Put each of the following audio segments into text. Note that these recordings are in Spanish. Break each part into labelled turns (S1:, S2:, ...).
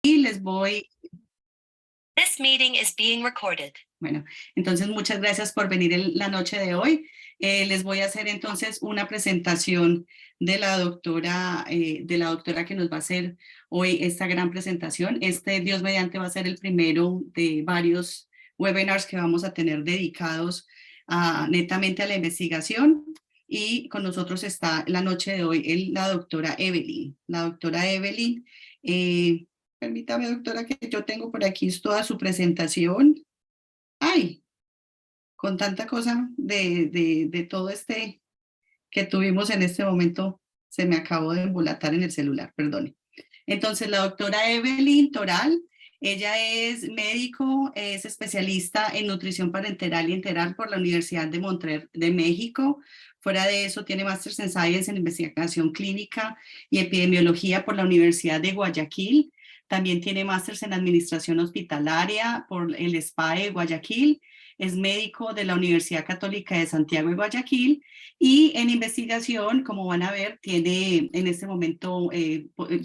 S1: Y les voy...
S2: This meeting is being recorded.
S1: Bueno, entonces muchas gracias por venir la noche de hoy. Les voy a hacer entonces una presentación de la doctora que nos va a hacer hoy esta gran presentación. Dios mediante, va a ser el primero de varios webinars que vamos a tener dedicados netamente a la investigación. Y con nosotros está la noche de hoy la doctora Evelyn. La doctora Evelyn, permítame, doctora, que yo tengo por aquí toda su presentación. Ay, con tanta cosa de todo que tuvimos en este momento, se me acabó de embolatar en el celular, perdone. Entonces, la doctora Evelyn Toral, ella es médico, es especialista en nutrición parenteral y enteral por la Universidad de Montreal de México. Fuera de eso, tiene Máster en Science en Investigación Clínica y Epidemiología por la Universidad de Guayaquil. También tiene Máster en Administración Hospitalaria por el SPA de Guayaquil. Es médico de la Universidad Católica de Santiago de Guayaquil y en investigación, como van a ver, tiene en este momento,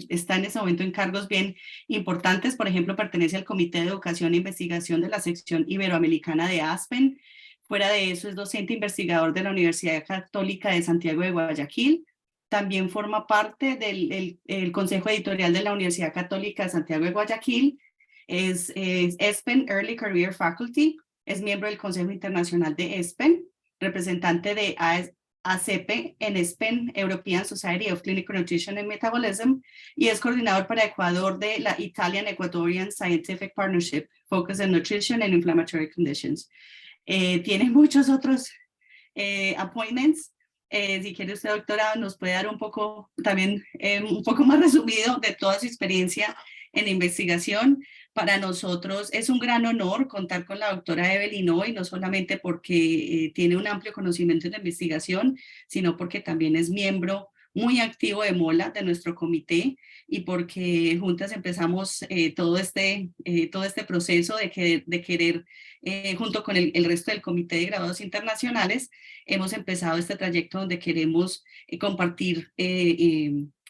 S1: está en este momento en cargos bien importantes. Por ejemplo, pertenece al Comité de Educación e Investigación de la sección iberoamericana de Aspen. Fuera de eso, es docente investigador de la Universidad Católica de Santiago de Guayaquil. También forma parte del el Consejo Editorial de la Universidad Católica de Santiago de Guayaquil. Es ESPEN Early Career Faculty. Es miembro del Consejo Internacional de ESPEN, representante de ACP en ESPEN, European Society of Clinical Nutrition and Metabolism, y es coordinador para Ecuador de la Italian Ecuadorian Scientific Partnership, Focus on Nutrition and Inflammatory Conditions. Tiene muchos otros appointments. Si quiere usted, doctora, nos puede dar un poco, también un poco más resumido de toda su experiencia en investigación. Para nosotros es un gran honor contar con la doctora Evelyn hoy, no solamente porque tiene un amplio conocimiento en la investigación, sino porque también es miembro muy activo de MOLA, de nuestro comité, y porque juntas empezamos todo este proceso de querer, junto con el resto del Comité de Graduados Internacionales, hemos empezado este trayecto donde queremos compartir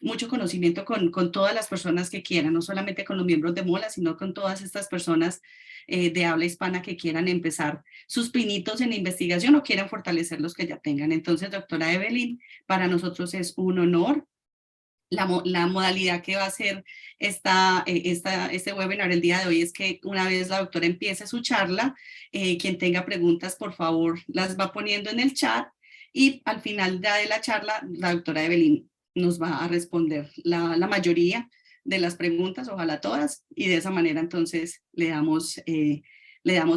S1: mucho conocimiento con todas las personas que quieran, no solamente con los miembros de MOLA, sino con todas estas personas de habla hispana que quieran empezar sus pinitos en investigación o quieran fortalecer los que ya tengan. Entonces, doctora Evelyn, para nosotros es un honor. La modalidad que va a ser este webinar el día de hoy es que una vez la doctora empiece su charla, quien tenga preguntas, por favor, las va poniendo en el chat y al final ya de la charla, la doctora Evelyn nos va a responder la mayoría de las preguntas, ojalá todas, y de esa manera entonces le damos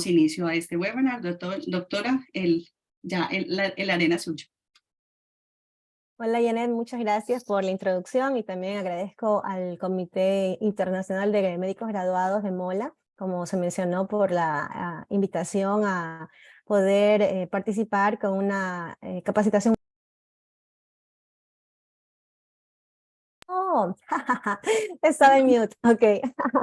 S1: inicio a este webinar. Doctora, el arena es suyo.
S3: Hola Janet, muchas gracias por la introducción y también agradezco al Comité Internacional de Médicos Graduados de MOLA, como se mencionó, por la invitación a poder participar con una capacitación. Oh, estaba en mute, ok,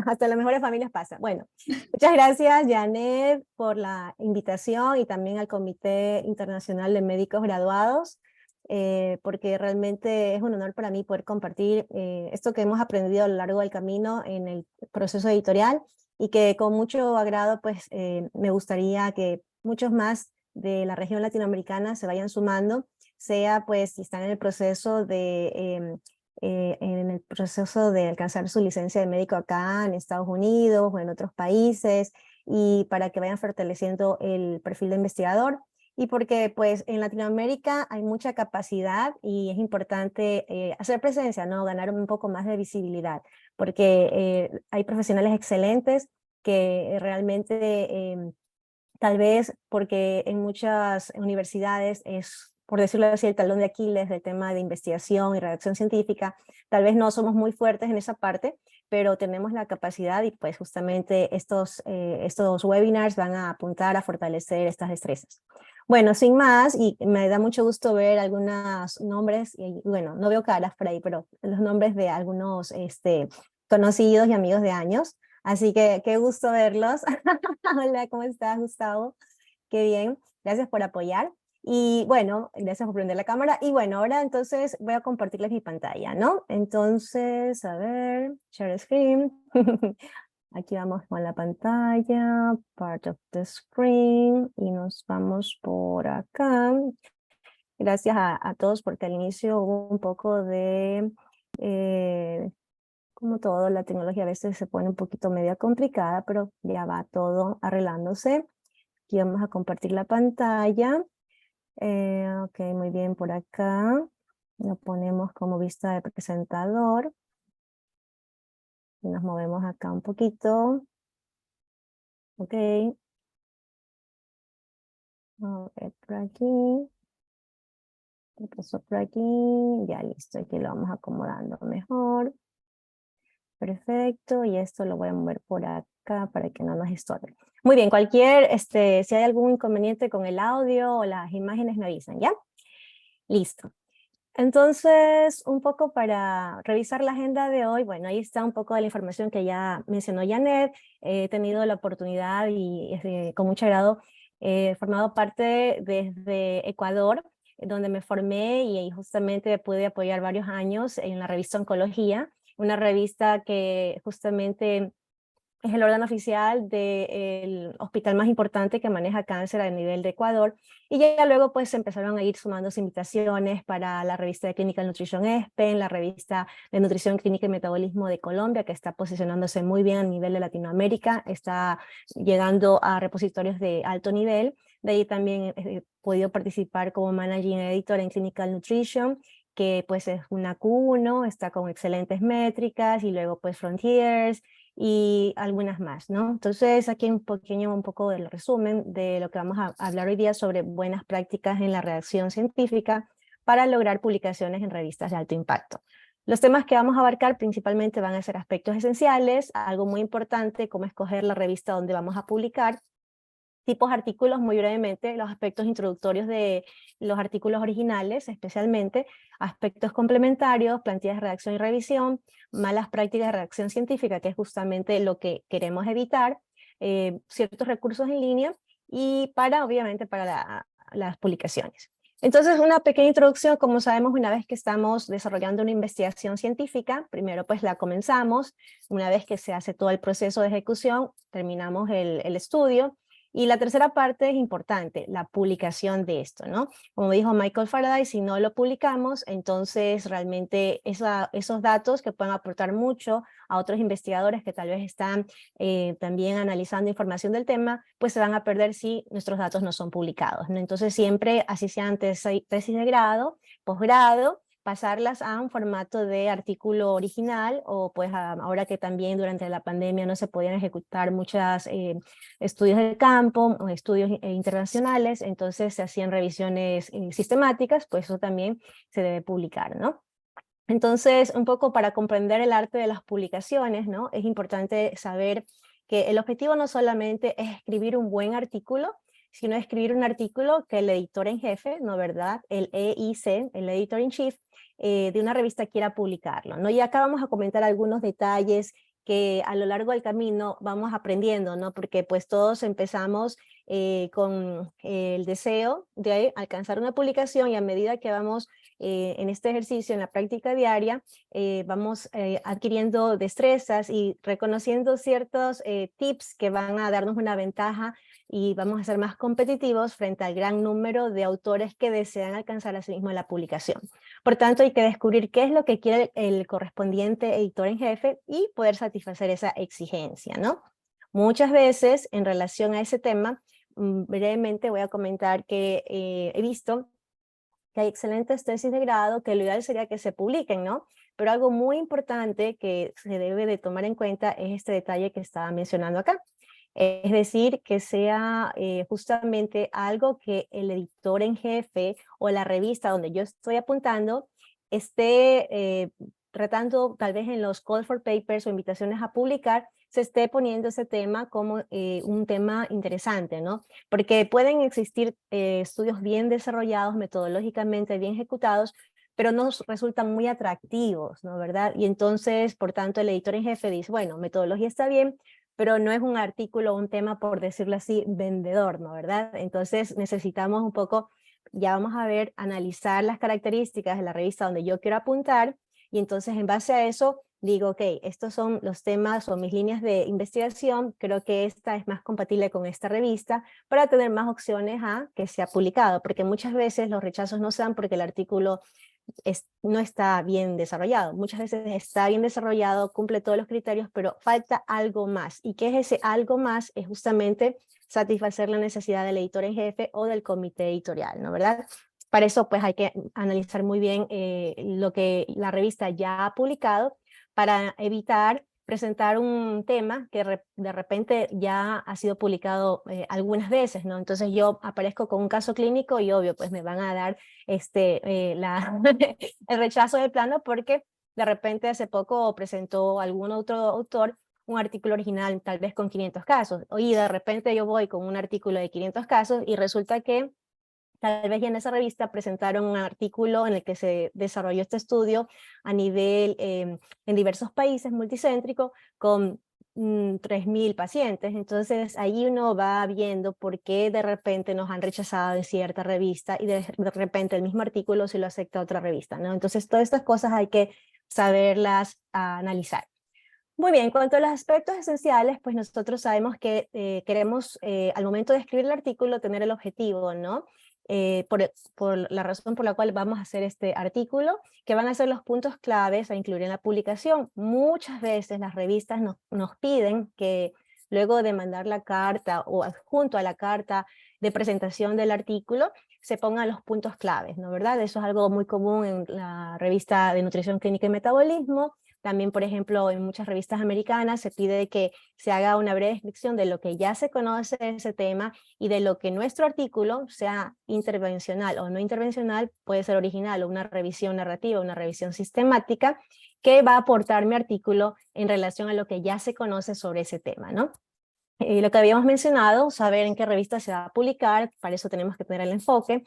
S3: hasta las mejores familias pasa. Bueno, muchas gracias Janet por la invitación y también al Comité Internacional de Médicos Graduados. Porque realmente es un honor para mí poder compartir esto que hemos aprendido a lo largo del camino en el proceso editorial y que con mucho agrado pues me gustaría que muchos más de la región latinoamericana se vayan sumando, sea pues si están en el proceso de alcanzar su licencia de médico acá en Estados Unidos o en otros países, y para que vayan fortaleciendo el perfil de investigador. Y porque pues en Latinoamérica hay mucha capacidad y es importante hacer presencia, ¿no? Ganar un poco más de visibilidad, porque hay profesionales excelentes que realmente tal vez porque en muchas universidades es, por decirlo así, el talón de Aquiles del tema de investigación y redacción científica, tal vez no somos muy fuertes en esa parte, pero tenemos la capacidad y pues justamente estos webinars van a apuntar a fortalecer estas destrezas. Bueno, sin más, y me da mucho gusto ver algunos nombres, y bueno, no veo caras por ahí, pero los nombres de algunos conocidos y amigos de años, así que qué gusto verlos. Hola, ¿cómo estás, Gustavo? Qué bien, gracias por apoyar. Y bueno, gracias por prender la cámara. Y bueno, ahora entonces voy a compartirles mi pantalla, ¿no? Entonces, a ver, share screen. Aquí vamos con la pantalla, part of the screen, y nos vamos por acá. Gracias a todos porque al inicio hubo un poco de, como todo, la tecnología a veces se pone un poquito media complicada, pero ya va todo arreglándose. Aquí vamos a compartir la pantalla. Ok, muy bien, por acá lo ponemos como vista de presentador. Y nos movemos acá un poquito. Ok. A ver, por aquí. ¿Qué pasó por aquí? Ya listo, aquí lo vamos acomodando mejor. Perfecto, y esto lo voy a mover por acá para que no nos estorbe. Muy bien, si hay algún inconveniente con el audio o las imágenes me avisan, ¿ya? Listo. Entonces, un poco para revisar la agenda de hoy, bueno, ahí está un poco de la información que ya mencionó Janet. He tenido la oportunidad y con mucho agrado he formado parte desde Ecuador, donde me formé y justamente pude apoyar varios años en la revista Oncología, una revista que justamente es el órgano oficial del hospital más importante que maneja cáncer a nivel de Ecuador. Y ya luego pues empezaron a ir sumándose invitaciones para la revista de Clinical Nutrition ESPEN, la revista de Nutrición Clínica y Metabolismo de Colombia, que está posicionándose muy bien a nivel de Latinoamérica, está llegando a repositorios de alto nivel. De ahí también he podido participar como Managing Editor en Clinical Nutrition, que pues es una Q1, está con excelentes métricas, y luego pues Frontiers, y algunas más, ¿no? Entonces, aquí un poco del resumen de lo que vamos a hablar hoy día sobre buenas prácticas en la redacción científica para lograr publicaciones en revistas de alto impacto. Los temas que vamos a abarcar principalmente van a ser aspectos esenciales, algo muy importante, cómo escoger la revista donde vamos a publicar, tipos de artículos, muy brevemente, los aspectos introductorios de los artículos originales, especialmente, aspectos complementarios, plantillas de redacción y revisión, malas prácticas de redacción científica, que es justamente lo que queremos evitar, ciertos recursos en línea, y obviamente, para las publicaciones. Entonces, una pequeña introducción. Como sabemos, una vez que estamos desarrollando una investigación científica, primero pues la comenzamos, una vez que se hace todo el proceso de ejecución, terminamos el estudio, y la tercera parte es importante, la publicación de esto, ¿no? Como dijo Michael Faraday, si no lo publicamos, entonces realmente esos datos que pueden aportar mucho a otros investigadores que tal vez están también analizando información del tema, pues se van a perder si nuestros datos no son publicados, ¿no? Entonces siempre, así sean tesis de grado, posgrado, pasarlas a un formato de artículo original, o pues ahora que también durante la pandemia no se podían ejecutar muchas estudios de campo o estudios internacionales, entonces se hacían revisiones sistemáticas, pues eso también se debe publicar, ¿no? Entonces, un poco para comprender el arte de las publicaciones, ¿no? Es importante saber que el objetivo no solamente es escribir un buen artículo, sino escribir un artículo que el editor en jefe, ¿no, verdad? El EIC, el Editor in Chief, de una revista quiera publicarlo, ¿no? Y acá vamos a comentar algunos detalles que a lo largo del camino vamos aprendiendo, ¿no? Porque pues todos empezamos con el deseo de alcanzar una publicación, y a medida que vamos en este ejercicio, en la práctica diaria, vamos adquiriendo destrezas y reconociendo ciertos tips que van a darnos una ventaja, y vamos a ser más competitivos frente al gran número de autores que desean alcanzar a sí mismo la publicación. Por tanto, hay que descubrir qué es lo que quiere el correspondiente editor en jefe y poder satisfacer esa exigencia, ¿no? Muchas veces, en relación a ese tema, brevemente voy a comentar que he visto que hay excelentes tesis de grado que lo ideal sería que se publiquen, ¿no? Pero algo muy importante que se debe de tomar en cuenta es este detalle que estaba mencionando acá. Es decir, que sea justamente algo que el editor en jefe o la revista donde yo estoy apuntando esté tratando, tal vez en los call for papers o invitaciones a publicar, se esté poniendo ese tema como un tema interesante, ¿no? Porque pueden existir estudios bien desarrollados, metodológicamente bien ejecutados, pero no resultan muy atractivos, ¿no? ¿Verdad? Y entonces, por tanto, el editor en jefe dice, bueno, metodología está bien, pero no es un artículo o un tema, por decirlo así, vendedor, ¿no? ¿Verdad? Entonces necesitamos un poco ya vamos a ver, analizar las características de la revista donde yo quiero apuntar, y entonces en base a eso digo, ok, estos son los temas o mis líneas de investigación, creo que esta es más compatible con esta revista para tener más opciones a que sea publicado, porque muchas veces los rechazos no se dan porque el artículo no está bien desarrollado. Muchas veces está bien desarrollado, cumple todos los criterios, pero falta algo más. ¿Y qué es ese algo más? Es justamente satisfacer la necesidad del editor en jefe o del comité editorial, ¿no? ¿Verdad? Para eso pues hay que analizar muy bien lo que la revista ya ha publicado para evitar presentar un tema que de repente ya ha sido publicado algunas veces, ¿no? Entonces yo aparezco con un caso clínico y obvio, pues me van a dar el rechazo del plano porque de repente hace poco presentó algún otro autor un artículo original tal vez con 500 casos, y de repente yo voy con un artículo de 500 casos y resulta que tal vez ya en esa revista presentaron un artículo en el que se desarrolló este estudio a nivel en diversos países multicéntrico con 3.000 pacientes. Entonces ahí uno va viendo por qué de repente nos han rechazado en cierta revista y de repente el mismo artículo se lo acepta otra revista, ¿no? Entonces todas estas cosas hay que saberlas analizar. Muy bien, en cuanto a los aspectos esenciales, pues nosotros sabemos que queremos al momento de escribir el artículo tener el objetivo, ¿no? Por la razón por la cual vamos a hacer este artículo, que van a ser los puntos claves a incluir en la publicación. Muchas veces las revistas nos piden que luego de mandar la carta o adjunto a la carta de presentación del artículo, se pongan los puntos claves, ¿no? ¿Verdad? Eso es algo muy común en la revista de Nutrición Clínica y Metabolismo. También, por ejemplo, en muchas revistas americanas se pide que se haga una breve descripción de lo que ya se conoce de ese tema y de lo que nuestro artículo, sea intervencional o no intervencional, puede ser original o una revisión narrativa, una revisión sistemática, que va a aportar mi artículo en relación a lo que ya se conoce sobre ese tema, ¿no? Lo que habíamos mencionado, saber en qué revista se va a publicar, para eso tenemos que tener el enfoque.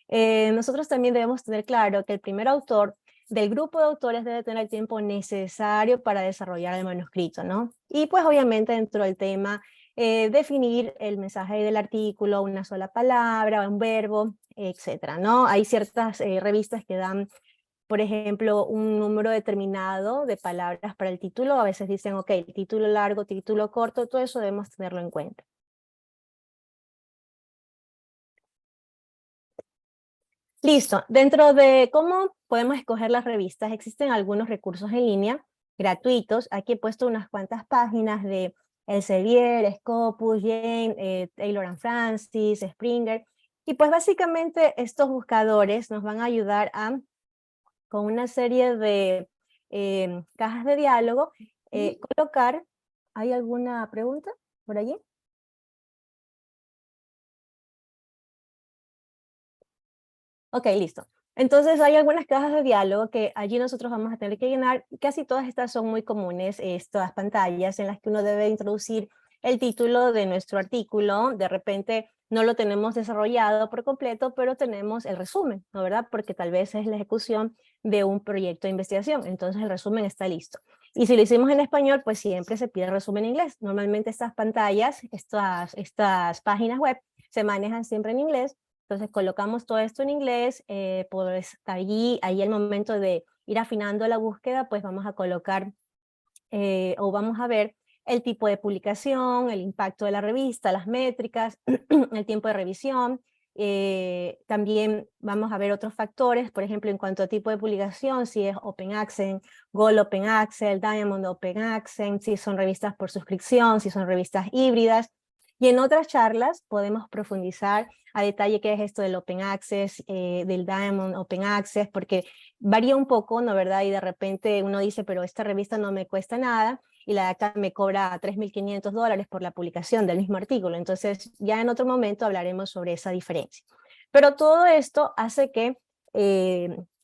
S3: Nosotros también debemos tener claro que el primer autor del grupo de autores debe tener el tiempo necesario para desarrollar el manuscrito, ¿no? Y pues obviamente dentro del tema, definir el mensaje del artículo, una sola palabra, un verbo, etcétera, ¿no? Hay ciertas revistas que dan, por ejemplo, un número determinado de palabras para el título. A veces dicen, ok, título largo, título corto, todo eso debemos tenerlo en cuenta. Listo. Dentro de cómo podemos escoger las revistas, existen algunos recursos en línea gratuitos. Aquí he puesto unas cuantas páginas de Elsevier, Scopus, Jane, Taylor and Francis, Springer. Y pues básicamente estos buscadores nos van a ayudar con una serie de cajas de diálogo, colocar. ¿Hay alguna pregunta por allí? Ok, listo. Entonces hay algunas cajas de diálogo que allí nosotros vamos a tener que llenar. Casi todas estas son muy comunes, estas pantallas en las que uno debe introducir el título de nuestro artículo. De repente no lo tenemos desarrollado por completo, pero tenemos el resumen, ¿no? ¿Verdad? Porque tal vez es la ejecución de un proyecto de investigación. Entonces el resumen está listo. Y si lo hicimos en español, pues siempre se pide el resumen en inglés. Normalmente estas pantallas, estas páginas web se manejan siempre en inglés. Entonces colocamos todo esto en inglés, pues ahí al momento de ir afinando la búsqueda, pues vamos a colocar o vamos a ver el tipo de publicación, el impacto de la revista, las métricas, el tiempo de revisión. También vamos a ver otros factores, por ejemplo, en cuanto a tipo de publicación, si es Open Access, Gold Open Access, Diamond Open Access, si son revistas por suscripción, si son revistas híbridas. Y en otras charlas podemos profundizar a detalle qué es esto del Open Access, del Diamond Open Access, porque varía un poco, ¿no? ¿Verdad? Y de repente uno dice, pero esta revista no me cuesta nada, y la de acá me cobra $3.500 por la publicación del mismo artículo. Entonces ya en otro momento hablaremos sobre esa diferencia. Pero todo esto hace que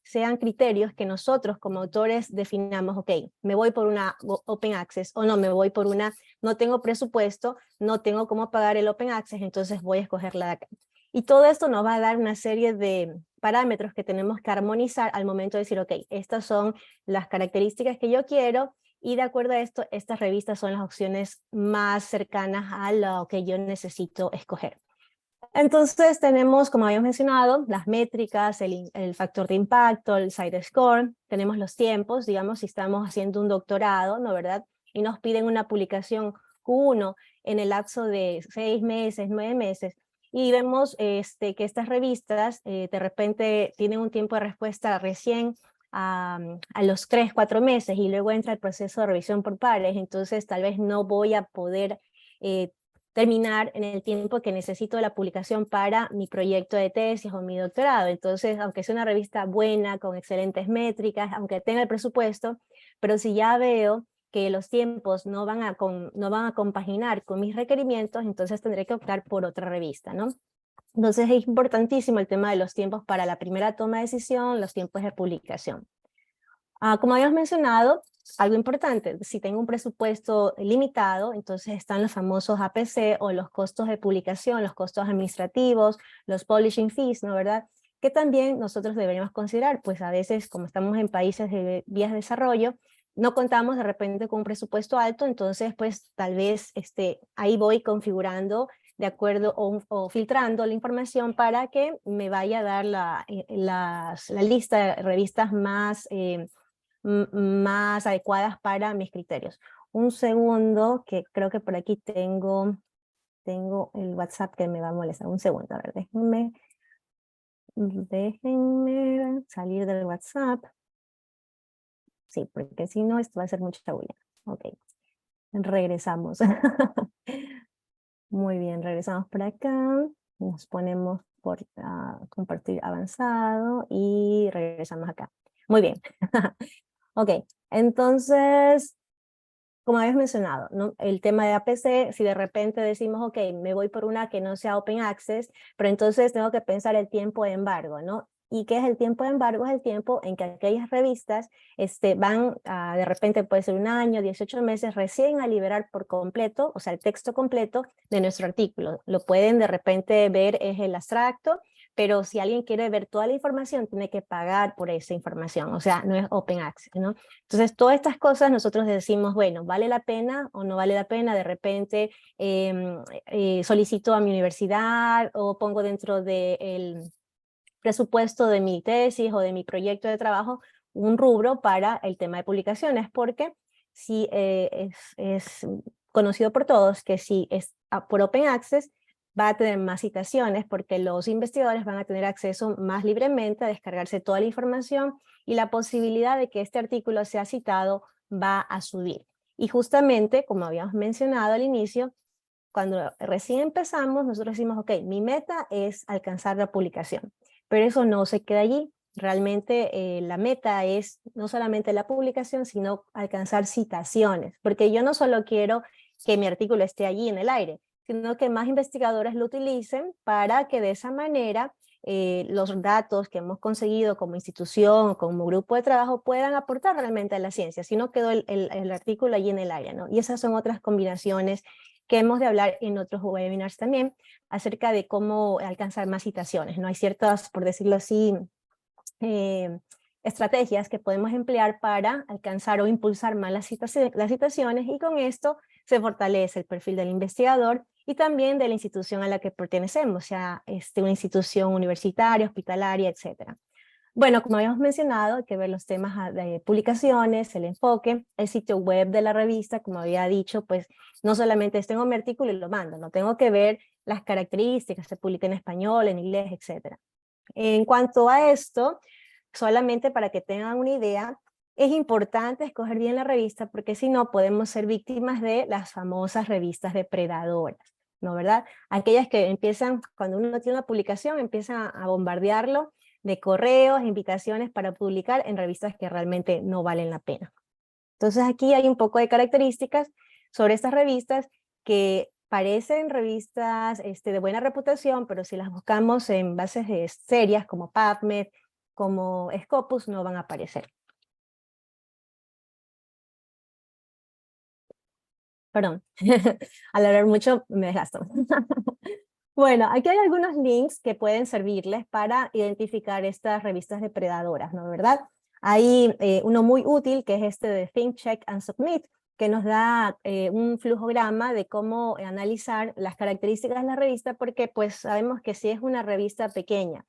S3: sean criterios que nosotros como autores definamos, ok, me voy por una Open Access o no, me voy por una, no tengo presupuesto, no tengo cómo pagar el Open Access, entonces voy a escoger la de acá. Y todo esto nos va a dar una serie de parámetros que tenemos que armonizar al momento de decir, ok, estas son las características que yo quiero, y de acuerdo a esto, estas revistas son las opciones más cercanas a lo que yo necesito escoger. Entonces tenemos, como habíamos mencionado, las métricas, el factor de impacto, el site score, tenemos los tiempos, digamos, si estamos haciendo un doctorado, ¿no verdad? Y nos piden una publicación Q1 en el lapso de 6 meses, 9 meses, y vemos que estas revistas de repente tienen un tiempo de respuesta recién a los 3, 4 meses, y luego entra el proceso de revisión por pares, entonces tal vez no voy a poder terminar en el tiempo que necesito de la publicación para mi proyecto de tesis o mi doctorado. Entonces, aunque sea una revista buena, con excelentes métricas, aunque tenga el presupuesto, pero si ya veo que los tiempos no van a compaginar con mis requerimientos, entonces tendré que optar por otra revista, ¿no? Entonces es importantísimo el tema de los tiempos para la primera toma de decisión, los tiempos de publicación. Como habíamos mencionado, algo importante, si tengo un presupuesto limitado, entonces están los famosos APC o los costos de publicación, los costos administrativos, los publishing fees, ¿no verdad? Que también nosotros deberíamos considerar, pues a veces como estamos en países de vías de desarrollo, no contamos de repente con un presupuesto alto, entonces pues tal vez ahí voy configurando de acuerdo o filtrando la información para que me vaya a dar la lista de revistas más adecuadas para mis criterios. Un segundo, que creo que por aquí tengo el WhatsApp que me va a molestar. Un segundo, a ver, déjenme salir del WhatsApp. Sí, porque si no, esto va a ser mucha bulla. Ok, regresamos. Muy bien, regresamos por acá. Nos ponemos por compartir avanzado y regresamos acá. Muy bien. Ok, entonces, como habías mencionado, ¿no? El tema de APC, si de repente decimos, ok, me voy por una que no sea open access, pero entonces tengo que pensar el tiempo de embargo, ¿no? ¿Y qué es el tiempo de embargo? Es el tiempo en que aquellas revistas van, de repente puede ser un año, 18 meses, recién a liberar por completo, o sea, el texto completo de nuestro artículo. Lo pueden de repente ver, es el abstracto, pero si alguien quiere ver toda la información, tiene que pagar por esa información, o sea, no es open access, ¿no? Entonces, todas estas cosas nosotros decimos, bueno, ¿vale la pena o no vale la pena? De repente solicito a mi universidad o pongo dentro del presupuesto de mi tesis o de mi proyecto de trabajo un rubro para el tema de publicaciones, porque si es conocido por todos que si es por open access, va a tener más citaciones porque los investigadores van a tener acceso más libremente a descargarse toda la información y la posibilidad de que este artículo sea citado va a subir. Y justamente, como habíamos mencionado al inicio, cuando recién empezamos, nosotros decimos, ok, mi meta es alcanzar la publicación, pero eso no se queda allí. Realmente la meta es no solamente la publicación, sino alcanzar citaciones, porque yo no solo quiero que mi artículo esté allí en el aire, sino que más investigadores lo utilicen para que de esa manera los datos que hemos conseguido como institución o como grupo de trabajo puedan aportar realmente a la ciencia, si no quedó el artículo allí en el aire, ¿no? Y esas son otras combinaciones que hemos de hablar en otros webinars también, acerca de cómo alcanzar más citaciones, ¿no? Hay ciertas, por decirlo así, estrategias que podemos emplear para alcanzar o impulsar más las citaciones, y con esto se fortalece el perfil del investigador y también de la institución a la que pertenecemos, sea una institución universitaria, hospitalaria, etc. Bueno, como habíamos mencionado, hay que ver los temas de publicaciones, el enfoque, el sitio web de la revista, como había dicho, pues no solamente tengo mi artículo y lo mando, no tengo que ver las características, se publica en español, en inglés, etc. En cuanto a esto, solamente para que tengan una idea, es importante escoger bien la revista porque si no podemos ser víctimas de las famosas revistas depredadoras, ¿no verdad? Aquellas que empiezan, cuando uno tiene una publicación, empiezan a bombardearlo de correos, invitaciones para publicar en revistas que realmente no valen la pena. Entonces aquí hay un poco de características sobre estas revistas que parecen revistas de buena reputación, pero si las buscamos en bases serias como PubMed, como Scopus, no van a aparecer. Perdón, al hablar mucho me desgasto. Bueno, aquí hay algunos links que pueden servirles para identificar estas revistas depredadoras, ¿no verdad? Hay uno muy útil que es este de Think, Check and Submit, que nos da un flujograma de cómo analizar las características de la revista, porque pues sabemos que si es una revista pequeña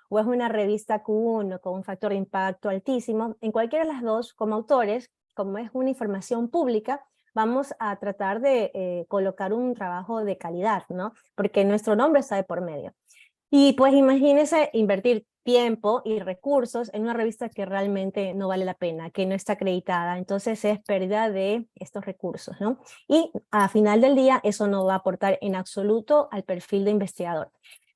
S3: o es una revista Q1 con un factor de impacto altísimo, en cualquiera de las dos, como autores, como es una información pública, vamos a tratar de colocar un trabajo de calidad, ¿no? Porque nuestro nombre está de por medio. Y pues imagínense invertir tiempo y recursos en una revista que realmente no vale la pena, que no está acreditada, entonces es pérdida de estos recursos, ¿no? Y a final del día eso no va a aportar en absoluto al perfil de investigador.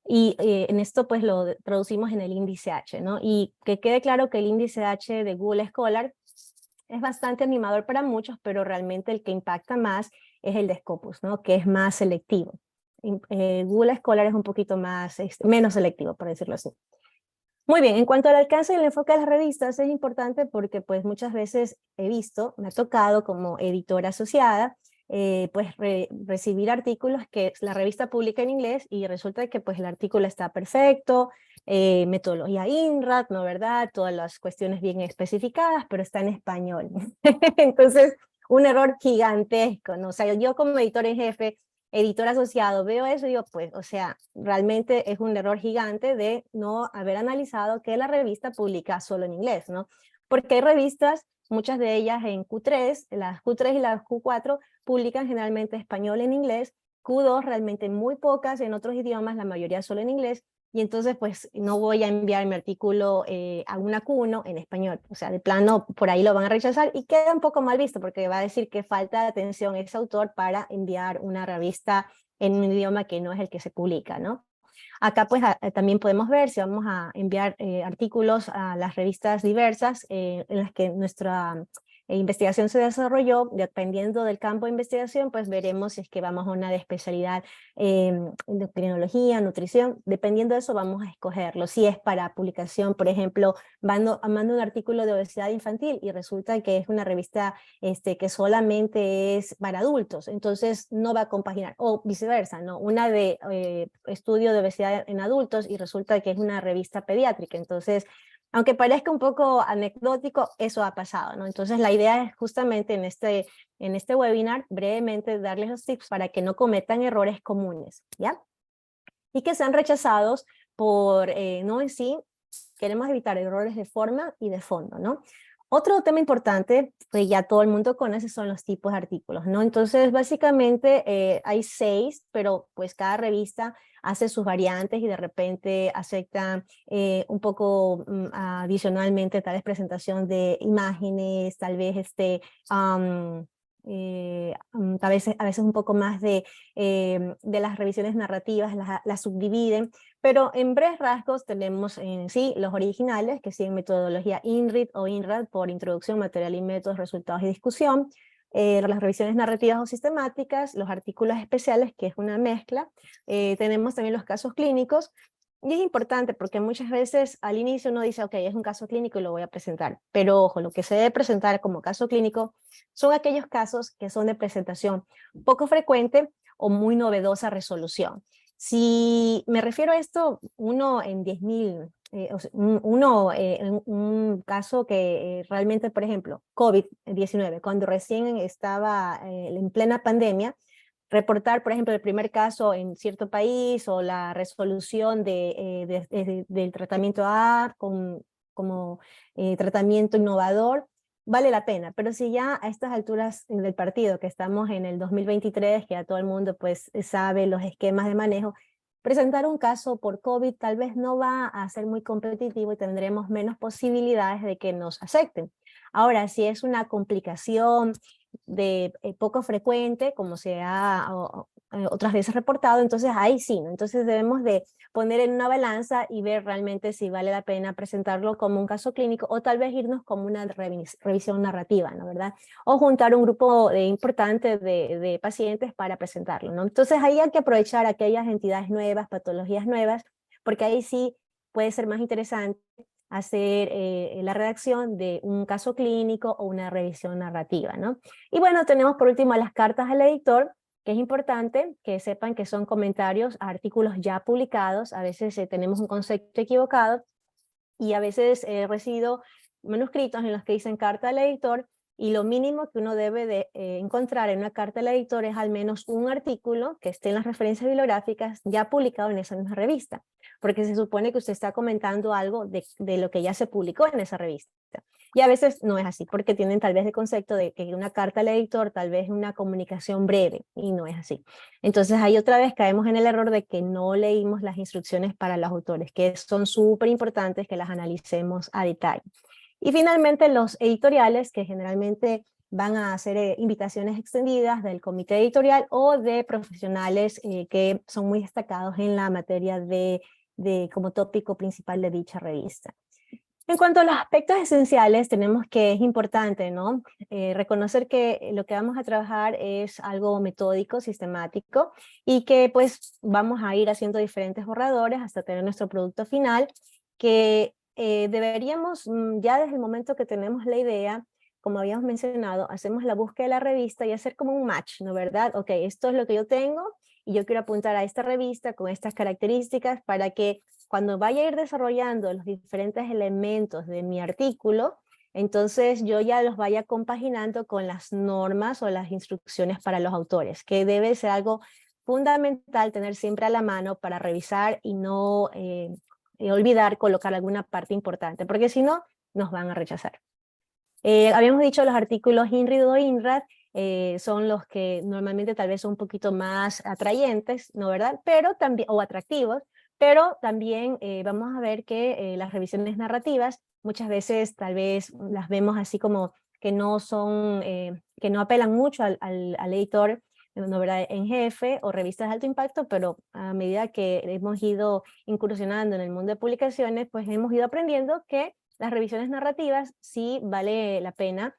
S3: Y en esto pues lo traducimos en el índice H, ¿no? Y que quede claro que el índice H de Google Scholar es bastante animador para muchos, pero realmente el que impacta más es el de Scopus, ¿no? Que es más selectivo. Google Scholar es un poquito más, menos selectivo, por decirlo así. Muy bien, en cuanto al alcance y el enfoque de las revistas, es importante porque pues muchas veces he visto, me ha tocado como editora asociada, pues recibir artículos que la revista publica en inglés y resulta que pues el artículo está perfecto, metodología INRAD, ¿no verdad? Todas las cuestiones bien especificadas, pero está en español. Entonces, un error gigantesco, ¿no? O sea, yo como editor en jefe, editor asociado, veo eso y digo, pues, o sea, realmente es un error gigante de no haber analizado que la revista publica solo en inglés, ¿no? Porque hay revistas, muchas de ellas en Q3, las Q3 y las Q4 publican generalmente español en inglés, Q2 realmente muy pocas en otros idiomas, la mayoría solo en inglés, y entonces pues no voy a enviar mi artículo a una Q1 en español, o sea, de plano por ahí lo van a rechazar y queda un poco mal visto porque va a decir que falta de atención ese autor para enviar una revista en un idioma que no es el que se publica, ¿no? Acá pues también podemos ver si vamos a enviar artículos a las revistas diversas en las que nuestra investigación se desarrolló, dependiendo del campo de investigación, pues veremos si es que vamos a una de especialidad endocrinología, nutrición, dependiendo de eso vamos a escogerlo. Si es para publicación, por ejemplo, mando un artículo de obesidad infantil y resulta que es una revista que solamente es para adultos, entonces no va a compaginar, o viceversa, ¿no? Una de estudio de obesidad en adultos y resulta que es una revista pediátrica, entonces aunque parezca un poco anecdótico, eso ha pasado, ¿no? Entonces la idea es justamente en este webinar brevemente darles los tips para que no cometan errores comunes, ¿ya? Y que sean rechazados por no en sí, queremos evitar errores de forma y de fondo, ¿no? Otro tema importante que ya todo el mundo conoce son los tipos de artículos, ¿no? Entonces, básicamente hay 6, pero pues cada revista hace sus variantes y de repente acepta un poco adicionalmente tal vez presentación de imágenes, tal vez a veces un poco más de las revisiones narrativas, las subdividen, pero en breves rasgos tenemos en sí los originales que siguen metodología INRID o INRAD por introducción, material y métodos, resultados y discusión, las revisiones narrativas o sistemáticas, los artículos especiales que es una mezcla, tenemos también los casos clínicos. Y es importante porque muchas veces al inicio uno dice, ok, es un caso clínico y lo voy a presentar, pero ojo, lo que se debe presentar como caso clínico son aquellos casos que son de presentación poco frecuente o muy novedosa resolución. Si me refiero a esto, uno en 10.000, en un caso que realmente, por ejemplo, COVID-19, cuando recién estaba en plena pandemia, reportar, por ejemplo, el primer caso en cierto país o la resolución del tratamiento A como tratamiento innovador, vale la pena. Pero si ya a estas alturas del partido, que estamos en el 2023, que ya todo el mundo pues sabe los esquemas de manejo, presentar un caso por COVID tal vez no va a ser muy competitivo y tendremos menos posibilidades de que nos acepten. Ahora, si es una complicación de poco frecuente, como se ha otras veces reportado, entonces ahí sí, ¿no? Entonces debemos de poner en una balanza y ver realmente si vale la pena presentarlo como un caso clínico o tal vez irnos como una revisión narrativa, ¿no? ¿Verdad? O juntar un grupo importante de pacientes para presentarlo, ¿no? Entonces ahí hay que aprovechar aquellas entidades nuevas, patologías nuevas, porque ahí sí puede ser más interesante hacer la redacción de un caso clínico o una revisión narrativa, ¿no? Y bueno, tenemos por último las cartas al editor, que es importante que sepan que son comentarios a artículos ya publicados. A veces tenemos un concepto equivocado y a veces he recibido manuscritos en los que dicen carta al editor y lo mínimo que uno debe de encontrar en una carta del editor es al menos un artículo que esté en las referencias bibliográficas ya publicado en esa misma revista, porque se supone que usted está comentando algo de lo que ya se publicó en esa revista. Y a veces no es así, porque tienen tal vez el concepto de que una carta al editor tal vez es una comunicación breve, y no es así. Entonces ahí otra vez caemos en el error de que no leímos las instrucciones para los autores, que son súper importantes que las analicemos a detalle. Y finalmente los editoriales, que generalmente van a hacer invitaciones extendidas del comité editorial o de profesionales que son muy destacados en la materia como tópico principal de dicha revista. En cuanto a los aspectos esenciales, tenemos que es importante, ¿no? Reconocer que lo que vamos a trabajar es algo metódico, sistemático, y que pues vamos a ir haciendo diferentes borradores hasta tener nuestro producto final, que deberíamos, ya desde el momento que tenemos la idea, como habíamos mencionado, hacemos la búsqueda de la revista y hacer como un match, ¿no? ¿Verdad? Ok, esto es lo que yo tengo y yo quiero apuntar a esta revista con estas características para que cuando vaya a ir desarrollando los diferentes elementos de mi artículo, entonces yo ya los vaya compaginando con las normas o las instrucciones para los autores, que debe ser algo fundamental tener siempre a la mano para revisar y no olvidar colocar alguna parte importante, porque si no, nos van a rechazar. Habíamos dicho los artículos INRID o INRAD, son los que normalmente tal vez son un poquito más atrayentes, ¿no verdad? Pero también, o atractivos, pero también vamos a ver que las revisiones narrativas muchas veces tal vez las vemos así como que no son, que no apelan mucho al editor, ¿no verdad? En jefe o revistas de alto impacto, pero a medida que hemos ido incursionando en el mundo de publicaciones, pues hemos ido aprendiendo que las revisiones narrativas sí vale la pena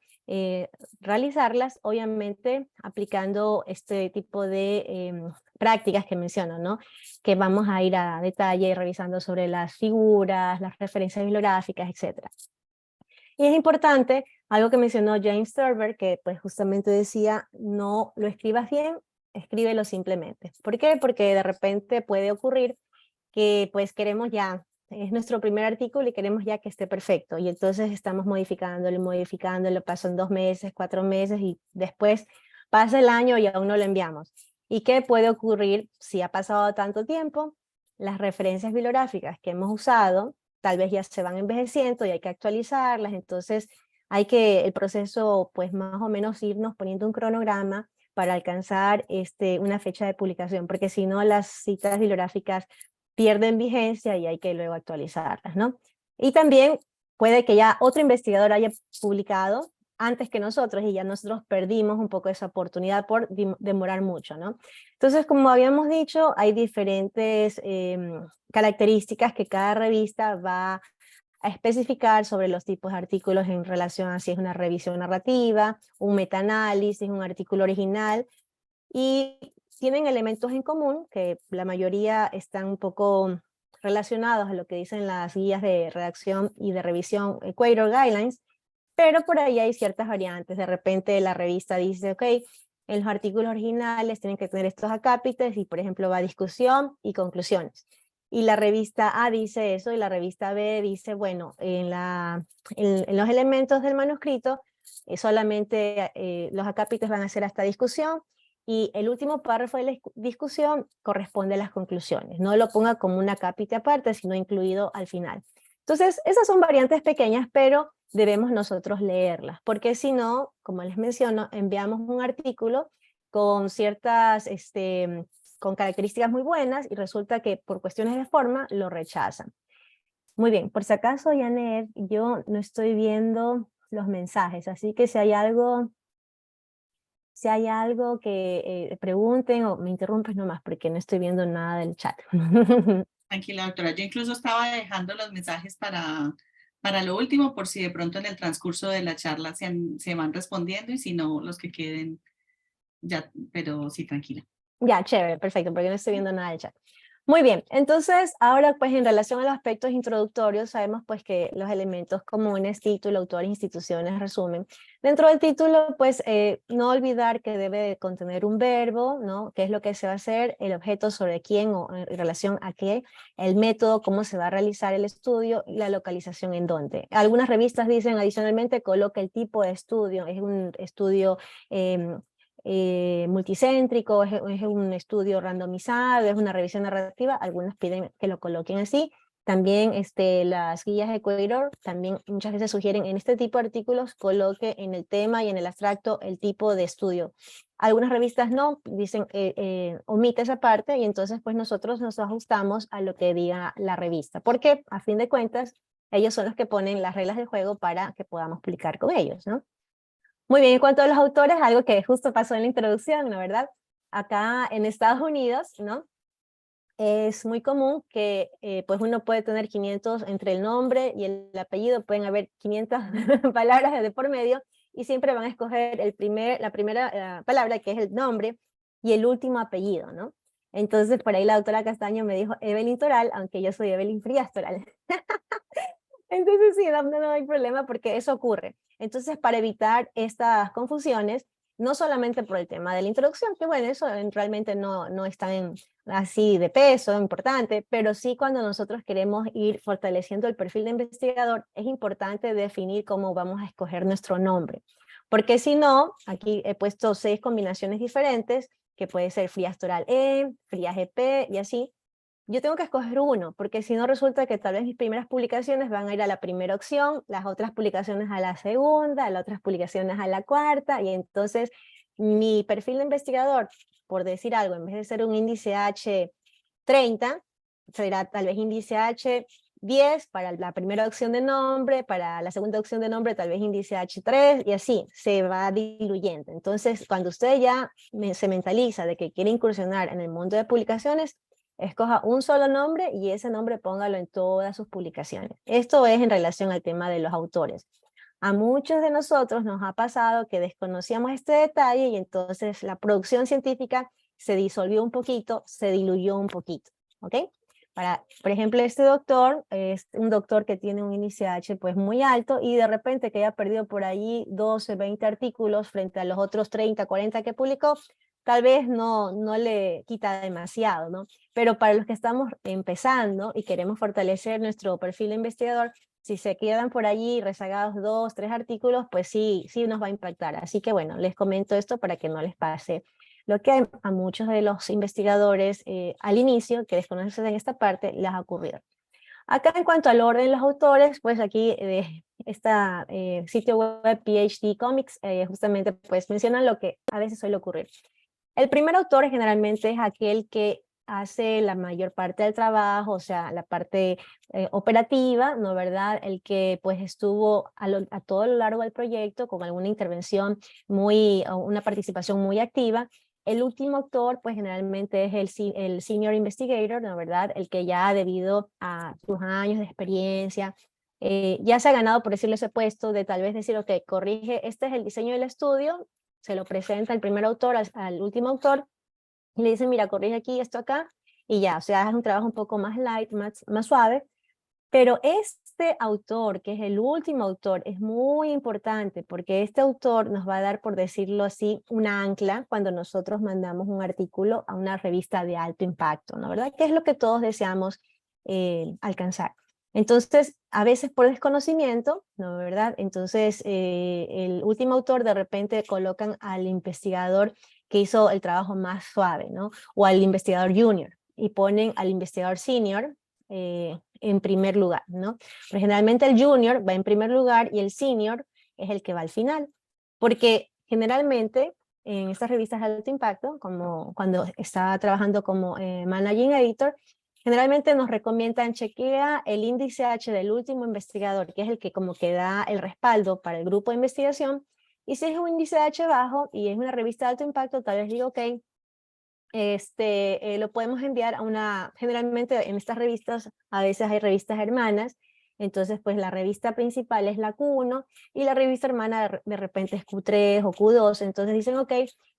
S3: realizarlas, obviamente aplicando este tipo de prácticas que menciono, ¿no? Que vamos a ir a detalle revisando sobre las figuras, las referencias bibliográficas, etc. Y es importante, algo que mencionó James Thurber, que pues justamente decía, no lo escribas bien, escríbelo simplemente. ¿Por qué? Porque de repente puede ocurrir que pues queremos ya, es nuestro primer artículo y queremos ya que esté perfecto, y entonces estamos modificándolo, pasan 2 meses, 4 meses, y después pasa el año y aún no lo enviamos. ¿Y qué puede ocurrir si ha pasado tanto tiempo? Las referencias bibliográficas que hemos usado, tal vez ya se van envejeciendo y hay que actualizarlas, entonces el proceso pues más o menos irnos poniendo un cronograma para alcanzar una fecha de publicación, porque si no las citas bibliográficas pierden vigencia y hay que luego actualizarlas, ¿no? Y también puede que ya otro investigador haya publicado antes que nosotros y ya nosotros perdimos un poco esa oportunidad por demorar mucho, ¿no? Entonces, como habíamos dicho, hay diferentes características que cada revista va a especificar sobre los tipos de artículos en relación a si es una revisión narrativa, un metaanálisis, un artículo original, y tienen elementos en común, que la mayoría están un poco relacionados a lo que dicen las guías de redacción y de revisión Equator Guidelines, pero por ahí hay ciertas variantes. De repente la revista dice, ok, en los artículos originales tienen que tener estos acápites y por ejemplo va discusión y conclusiones. Y la revista A dice eso y la revista B dice, bueno, en los elementos del manuscrito solamente los acápites van a ser hasta discusión, y el último párrafo de la discusión corresponde a las conclusiones. No lo ponga como un acápite aparte, sino incluido al final. Entonces, esas son variantes pequeñas, pero debemos nosotros leerlas, porque si no, como les menciono, enviamos un artículo con ciertas, con características muy buenas y resulta que por cuestiones de forma lo rechazan. Muy bien, por si acaso, Janet, yo no estoy viendo los mensajes, así que si hay algo que pregunten o me interrumpes nomás, porque no estoy viendo nada del chat.
S1: Tranquila, doctora. Yo incluso estaba dejando los mensajes para lo último, por si de pronto en el transcurso de la charla se van respondiendo, y si no, los que queden ya, pero sí, tranquila.
S3: Ya, chévere, perfecto, porque no estoy viendo nada del chat. Muy bien, entonces ahora pues en relación a los aspectos introductorios sabemos pues que los elementos comunes, título, autores, instituciones, resumen. Dentro del título pues no olvidar que debe de contener un verbo, ¿no? ¿Qué es lo que se va a hacer? El objeto sobre quién o en relación a qué, el método, cómo se va a realizar el estudio y la localización en dónde. Algunas revistas dicen adicionalmente coloca el tipo de estudio, es un estudio multicéntrico, es un estudio randomizado, es una revisión narrativa, algunos piden que lo coloquen así. También las guías Equator también muchas veces sugieren en este tipo de artículos coloque en el tema y en el abstracto el tipo de estudio. Algunas revistas no, dicen omite esa parte y entonces pues nosotros nos ajustamos a lo que diga la revista, porque a fin de cuentas ellos son los que ponen las reglas del juego para que podamos publicar con ellos, ¿no? Muy bien, en cuanto a los autores, algo que justo pasó en la introducción, ¿no verdad? Acá en Estados Unidos, ¿no? Es muy común que pues uno puede tener 500 entre el nombre y el apellido, pueden haber 500 palabras de por medio y siempre van a escoger la primera palabra que es el nombre y el último apellido, ¿no? Entonces por ahí la doctora Castaño me dijo Evelyn Toral, aunque yo soy Evelyn Frías Toral. Entonces sí, no hay problema porque eso ocurre. Entonces, para evitar estas confusiones, no solamente por el tema de la introducción, que bueno, eso realmente no es tan así de peso, importante, pero sí cuando nosotros queremos ir fortaleciendo el perfil de investigador, es importante definir cómo vamos a escoger nuestro nombre. Porque si no, aquí he puesto 6 combinaciones diferentes, que puede ser Frías Toral E, Frías EP y así, yo tengo que escoger uno, porque si no resulta que tal vez mis primeras publicaciones van a ir a la primera opción, las otras publicaciones a la segunda, las otras publicaciones a la cuarta, y entonces mi perfil de investigador, por decir algo, en vez de ser un índice H30, será tal vez índice H10 para la primera opción de nombre, para la segunda opción de nombre tal vez índice H3, y así se va diluyendo. Entonces, cuando usted ya se mentaliza de que quiere incursionar en el mundo de publicaciones, escoja un solo nombre y ese nombre póngalo en todas sus publicaciones. Esto es en relación al tema de los autores. A muchos de nosotros nos ha pasado que desconocíamos este detalle y entonces la producción científica se disolvió un poquito, se diluyó un poquito, ¿ok? Por ejemplo, este doctor es un doctor que tiene un índice H pues muy alto y de repente que haya perdido por allí 12, 20 artículos frente a los otros 30, 40 que publicó, tal vez no le quita demasiado, ¿no? Pero para los que estamos empezando y queremos fortalecer nuestro perfil de investigador, si se quedan por allí rezagados 2, 3 artículos, pues sí nos va a impactar. Así que bueno, les comento esto para que no les pase lo que a muchos de los investigadores al inicio, que desconocen en esta parte, les ha ocurrido. Acá en cuanto al orden de los autores, pues aquí esta sitio web PhD Comics justamente pues menciona lo que a veces suele ocurrir. El primer autor generalmente es aquel que hace la mayor parte del trabajo, o sea, la parte operativa, ¿no verdad? El que pues estuvo a todo lo largo del proyecto con alguna intervención una participación muy activa. El último autor pues generalmente es el senior investigator, ¿no verdad? El que ya debido a sus años de experiencia, ya se ha ganado, por decirlo ese puesto de tal vez decir, ok, corrige, este es el diseño del estudio, se lo presenta el primer autor al último autor y le dice, mira, corrige aquí, esto acá, y ya, o sea, es un trabajo un poco más light, más suave, pero este autor, que es el último autor, es muy importante porque este autor nos va a dar, por decirlo así, una ancla cuando nosotros mandamos un artículo a una revista de alto impacto, ¿no verdad? Que es lo que todos deseamos alcanzar. Entonces, a veces por desconocimiento, ¿no verdad? Entonces, el último autor de repente colocan al investigador que hizo el trabajo más suave, ¿no? O al investigador junior y ponen al investigador senior en primer lugar, ¿no? Pero generalmente el junior va en primer lugar y el senior es el que va al final, porque generalmente en estas revistas de alto impacto, como cuando estaba trabajando como managing editor, generalmente nos recomiendan chequea el índice H del último investigador, que es el que como que da el respaldo para el grupo de investigación, y si es un índice H bajo y es una revista de alto impacto, tal vez digo, ok, lo podemos enviar a generalmente en estas revistas, a veces hay revistas hermanas, entonces pues la revista principal es la Q1 y la revista hermana de repente es Q3 o Q2, entonces dicen, ok,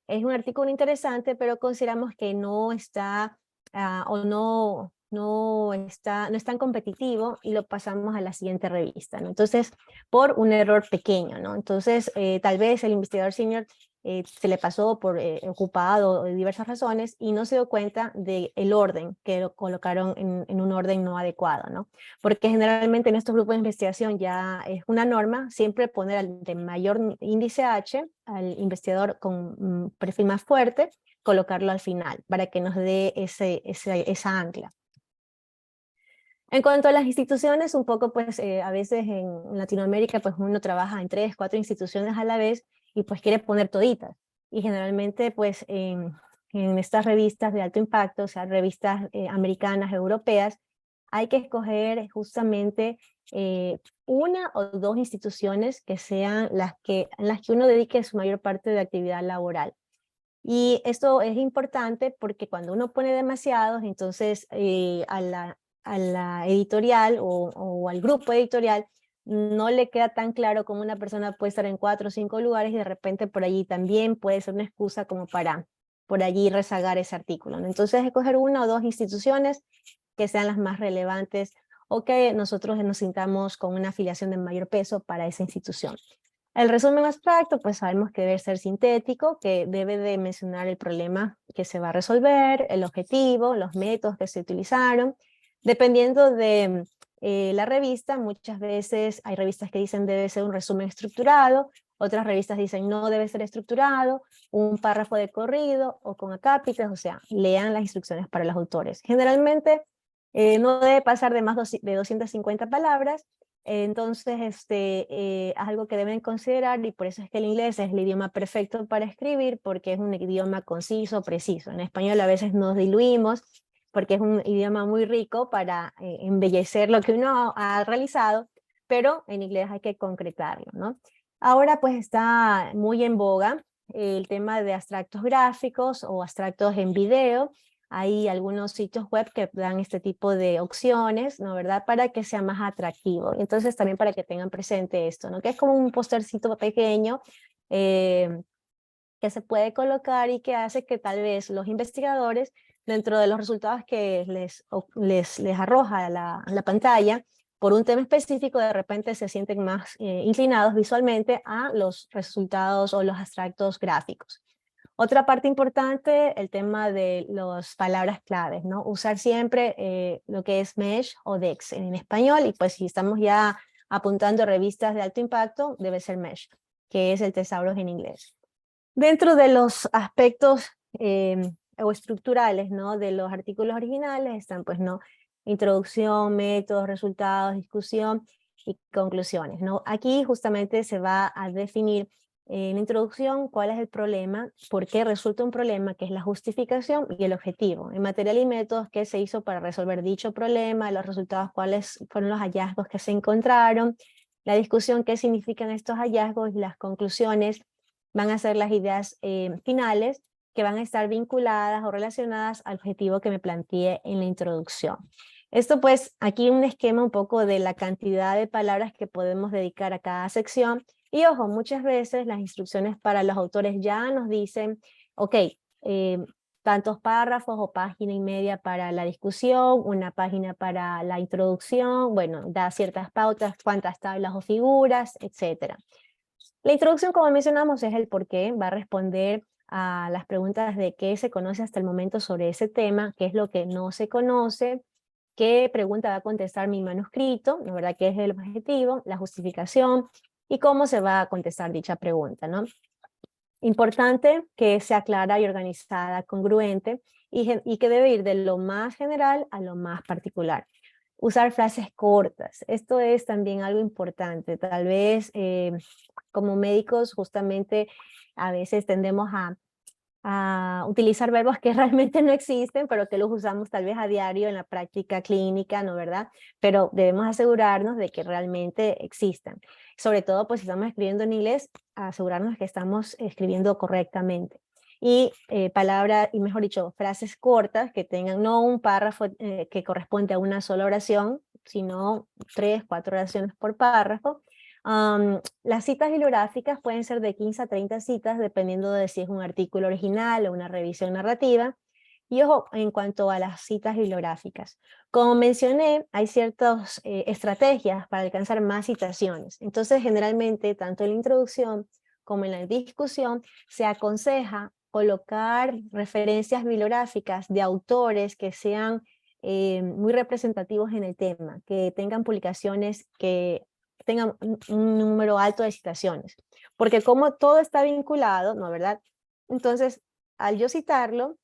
S3: es un artículo interesante, pero consideramos que no está o no es tan competitivo y lo pasamos a la siguiente revista, ¿no? Entonces, por un error pequeño, ¿no? Entonces, tal vez el investigador senior se le pasó por ocupado o de diversas razones y no se dio cuenta del orden que lo colocaron en un orden no adecuado, ¿no? Porque generalmente en estos grupos de investigación ya es una norma siempre poner al de mayor índice H, al investigador con perfil más fuerte, colocarlo al final para que nos dé esa ancla. En cuanto a las instituciones, un poco pues a veces en Latinoamérica pues uno trabaja en 3, 4 instituciones a la vez y pues quiere poner toditas. Y generalmente pues en estas revistas de alto impacto, o sea, revistas americanas, europeas, hay que escoger justamente una o dos instituciones que sean en las que uno dedique su mayor parte de actividad laboral. Y esto es importante porque cuando uno pone demasiados, entonces a la editorial o al grupo editorial no le queda tan claro cómo una persona puede estar en 4 o 5 lugares y de repente por allí también puede ser una excusa como para por allí rezagar ese artículo, ¿no? Entonces escoger una o dos instituciones que sean las más relevantes o que nosotros nos sintamos con una afiliación de mayor peso para esa institución. El resumen abstracto, pues sabemos que debe ser sintético, que debe de mencionar el problema que se va a resolver, el objetivo, los métodos que se utilizaron. Dependiendo de la revista, muchas veces hay revistas que dicen debe ser un resumen estructurado, otras revistas dicen no debe ser estructurado, un párrafo de corrido o con acápites, o sea, lean las instrucciones para los autores. Generalmente no debe pasar de más de 250 palabras. Entonces, es algo que deben considerar y por eso es que el inglés es el idioma perfecto para escribir porque es un idioma conciso, preciso. En español a veces nos diluimos porque es un idioma muy rico para embellecer lo que uno ha realizado, pero en inglés hay que concretarlo, ¿no? Ahora pues está muy en boga el tema de abstractos gráficos o abstractos en video. Hay algunos sitios web que dan este tipo de opciones, ¿no? ¿Verdad? Para que sea más atractivo. Entonces también para que tengan presente esto, ¿no? Que es como un postercito pequeño que se puede colocar y que hace que tal vez los investigadores, dentro de los resultados que les arroja la pantalla, por un tema específico, de repente se sienten más inclinados visualmente a los resultados o los abstractos gráficos. Otra parte importante, el tema de las palabras claves, ¿no? Usar siempre lo que es MESH o DEX en español, y pues si estamos ya apuntando revistas de alto impacto, debe ser MESH, que es el Thesaurus en inglés. Dentro de los aspectos o estructurales, ¿no? De los artículos originales están, pues, ¿no? Introducción, métodos, resultados, discusión y conclusiones, ¿no? Aquí justamente se va a definir en la introducción cuál es el problema, por qué resulta un problema, que es la justificación y el objetivo. En material y métodos, qué se hizo para resolver dicho problema, los resultados, cuáles fueron los hallazgos que se encontraron, la discusión, qué significan estos hallazgos y las conclusiones van a ser las ideas finales que van a estar vinculadas o relacionadas al objetivo que me planteé en la introducción. Esto pues aquí un esquema un poco de la cantidad de palabras que podemos dedicar a cada sección y ojo, muchas veces las instrucciones para los autores ya nos dicen, ok, tantos párrafos o página y media para la discusión, una página para la introducción, bueno, da ciertas pautas, cuántas tablas o figuras, etcétera. La introducción, como mencionamos, es el por qué, va a responder a las preguntas de qué se conoce hasta el momento sobre ese tema, qué es lo que no se conoce, qué pregunta va a contestar mi manuscrito, ¿no? ¿Verdad? ¿Qué es el objetivo, la justificación y cómo se va a contestar dicha pregunta, ¿no? Importante que sea clara y organizada, congruente y que debe ir de lo más general a lo más particular. Usar frases cortas, esto es también algo importante, tal vez como médicos justamente a veces tendemos a utilizar verbos que realmente no existen, pero que los usamos tal vez a diario en la práctica clínica, ¿no? ¿Verdad? Pero debemos asegurarnos de que realmente existan. Sobre todo, pues si estamos escribiendo en inglés, asegurarnos que estamos escribiendo correctamente. Y palabras, y mejor dicho, frases cortas que tengan no un párrafo que corresponde a una sola oración, sino 3, 4 oraciones por párrafo. Las citas bibliográficas pueden ser de 15 a 30 citas, dependiendo de si es un artículo original o una revisión narrativa. Y ojo, en cuanto a las citas bibliográficas, como mencioné, hay ciertas estrategias para alcanzar más citaciones. Entonces, generalmente, tanto en la introducción como en la discusión, se aconseja colocar referencias bibliográficas de autores que sean muy representativos en el tema, que tengan publicaciones que tengan un número alto de citaciones. Porque como todo está vinculado, ¿no, verdad? Entonces, al yo citarlo,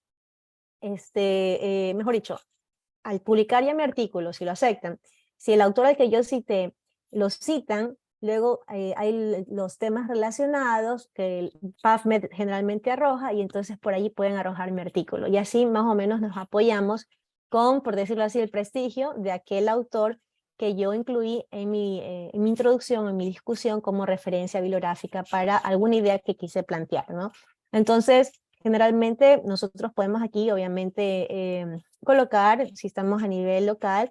S3: mejor dicho, al publicar ya mi artículo, si lo aceptan, si el autor al que yo cité lo citan, luego hay los temas relacionados que el PubMed generalmente arroja y entonces por allí pueden arrojar mi artículo. Y así más o menos nos apoyamos con, por decirlo así, el prestigio de aquel autor que yo incluí en mi introducción, en mi discusión como referencia bibliográfica para alguna idea que quise plantear, ¿no? Entonces, generalmente nosotros podemos aquí, obviamente, colocar, si estamos a nivel local,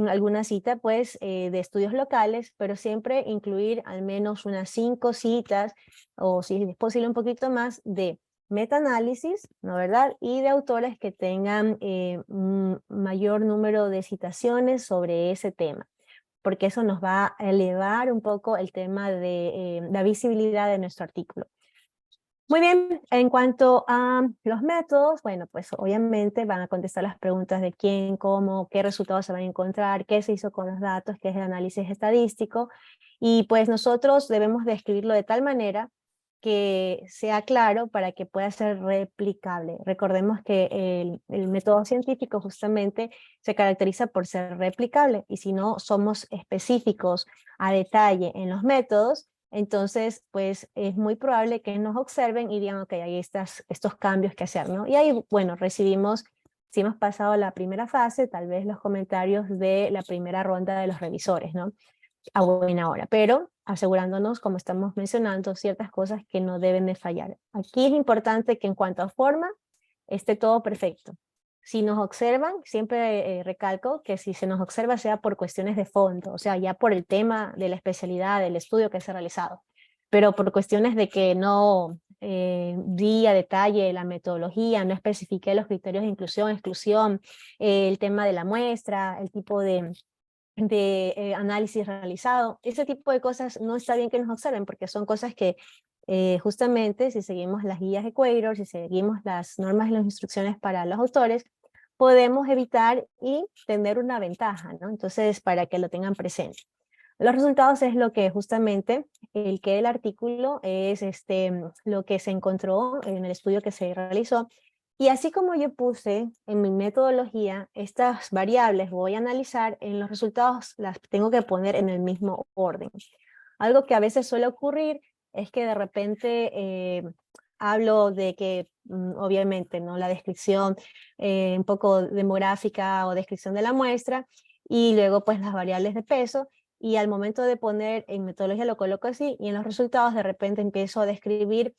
S3: alguna cita pues de estudios locales, pero siempre incluir al menos unas 5 citas o si es posible un poquito más de metaanálisis, ¿no, verdad? Y de autores que tengan un mayor número de citaciones sobre ese tema, porque eso nos va a elevar un poco el tema de la visibilidad de nuestro artículo. Muy bien, en cuanto a los métodos, bueno, pues obviamente van a contestar las preguntas de quién, cómo, qué resultados se van a encontrar, qué se hizo con los datos, qué es el análisis estadístico, y pues nosotros debemos describirlo de tal manera que sea claro para que pueda ser replicable. Recordemos que el método científico justamente se caracteriza por ser replicable, y si no somos específicos a detalle en los métodos, entonces, pues es muy probable que nos observen y digan, ok, hay estos cambios que hacer, ¿no? Y ahí, bueno, recibimos, si hemos pasado la primera fase, tal vez los comentarios de la primera ronda de los revisores, ¿no? A buena hora, pero asegurándonos, como estamos mencionando, ciertas cosas que no deben de fallar. Aquí es importante que en cuanto a forma, esté todo perfecto. Si nos observan, siempre recalco que si se nos observa sea por cuestiones de fondo, o sea, ya por el tema de la especialidad, del estudio que se ha realizado, pero por cuestiones de que no di a detalle la metodología, no especifiqué los criterios de inclusión, exclusión, el tema de la muestra, el tipo de análisis realizado, ese tipo de cosas no está bien que nos observen porque son cosas que justamente si seguimos las guías de Equator, si seguimos las normas y las instrucciones para los autores, podemos evitar y tener una ventaja, ¿no? Entonces, para que lo tengan presente. Los resultados es lo que justamente el que el artículo es lo que se encontró en el estudio que se realizó. Y así como yo puse en mi metodología estas variables, voy a analizar, en los resultados las tengo que poner en el mismo orden. Algo que a veces suele ocurrir es que de repente hablo de que, obviamente, ¿no? La descripción un poco demográfica o descripción de la muestra, y luego pues las variables de peso, y al momento de poner en metodología lo coloco así, y en los resultados de repente empiezo a describir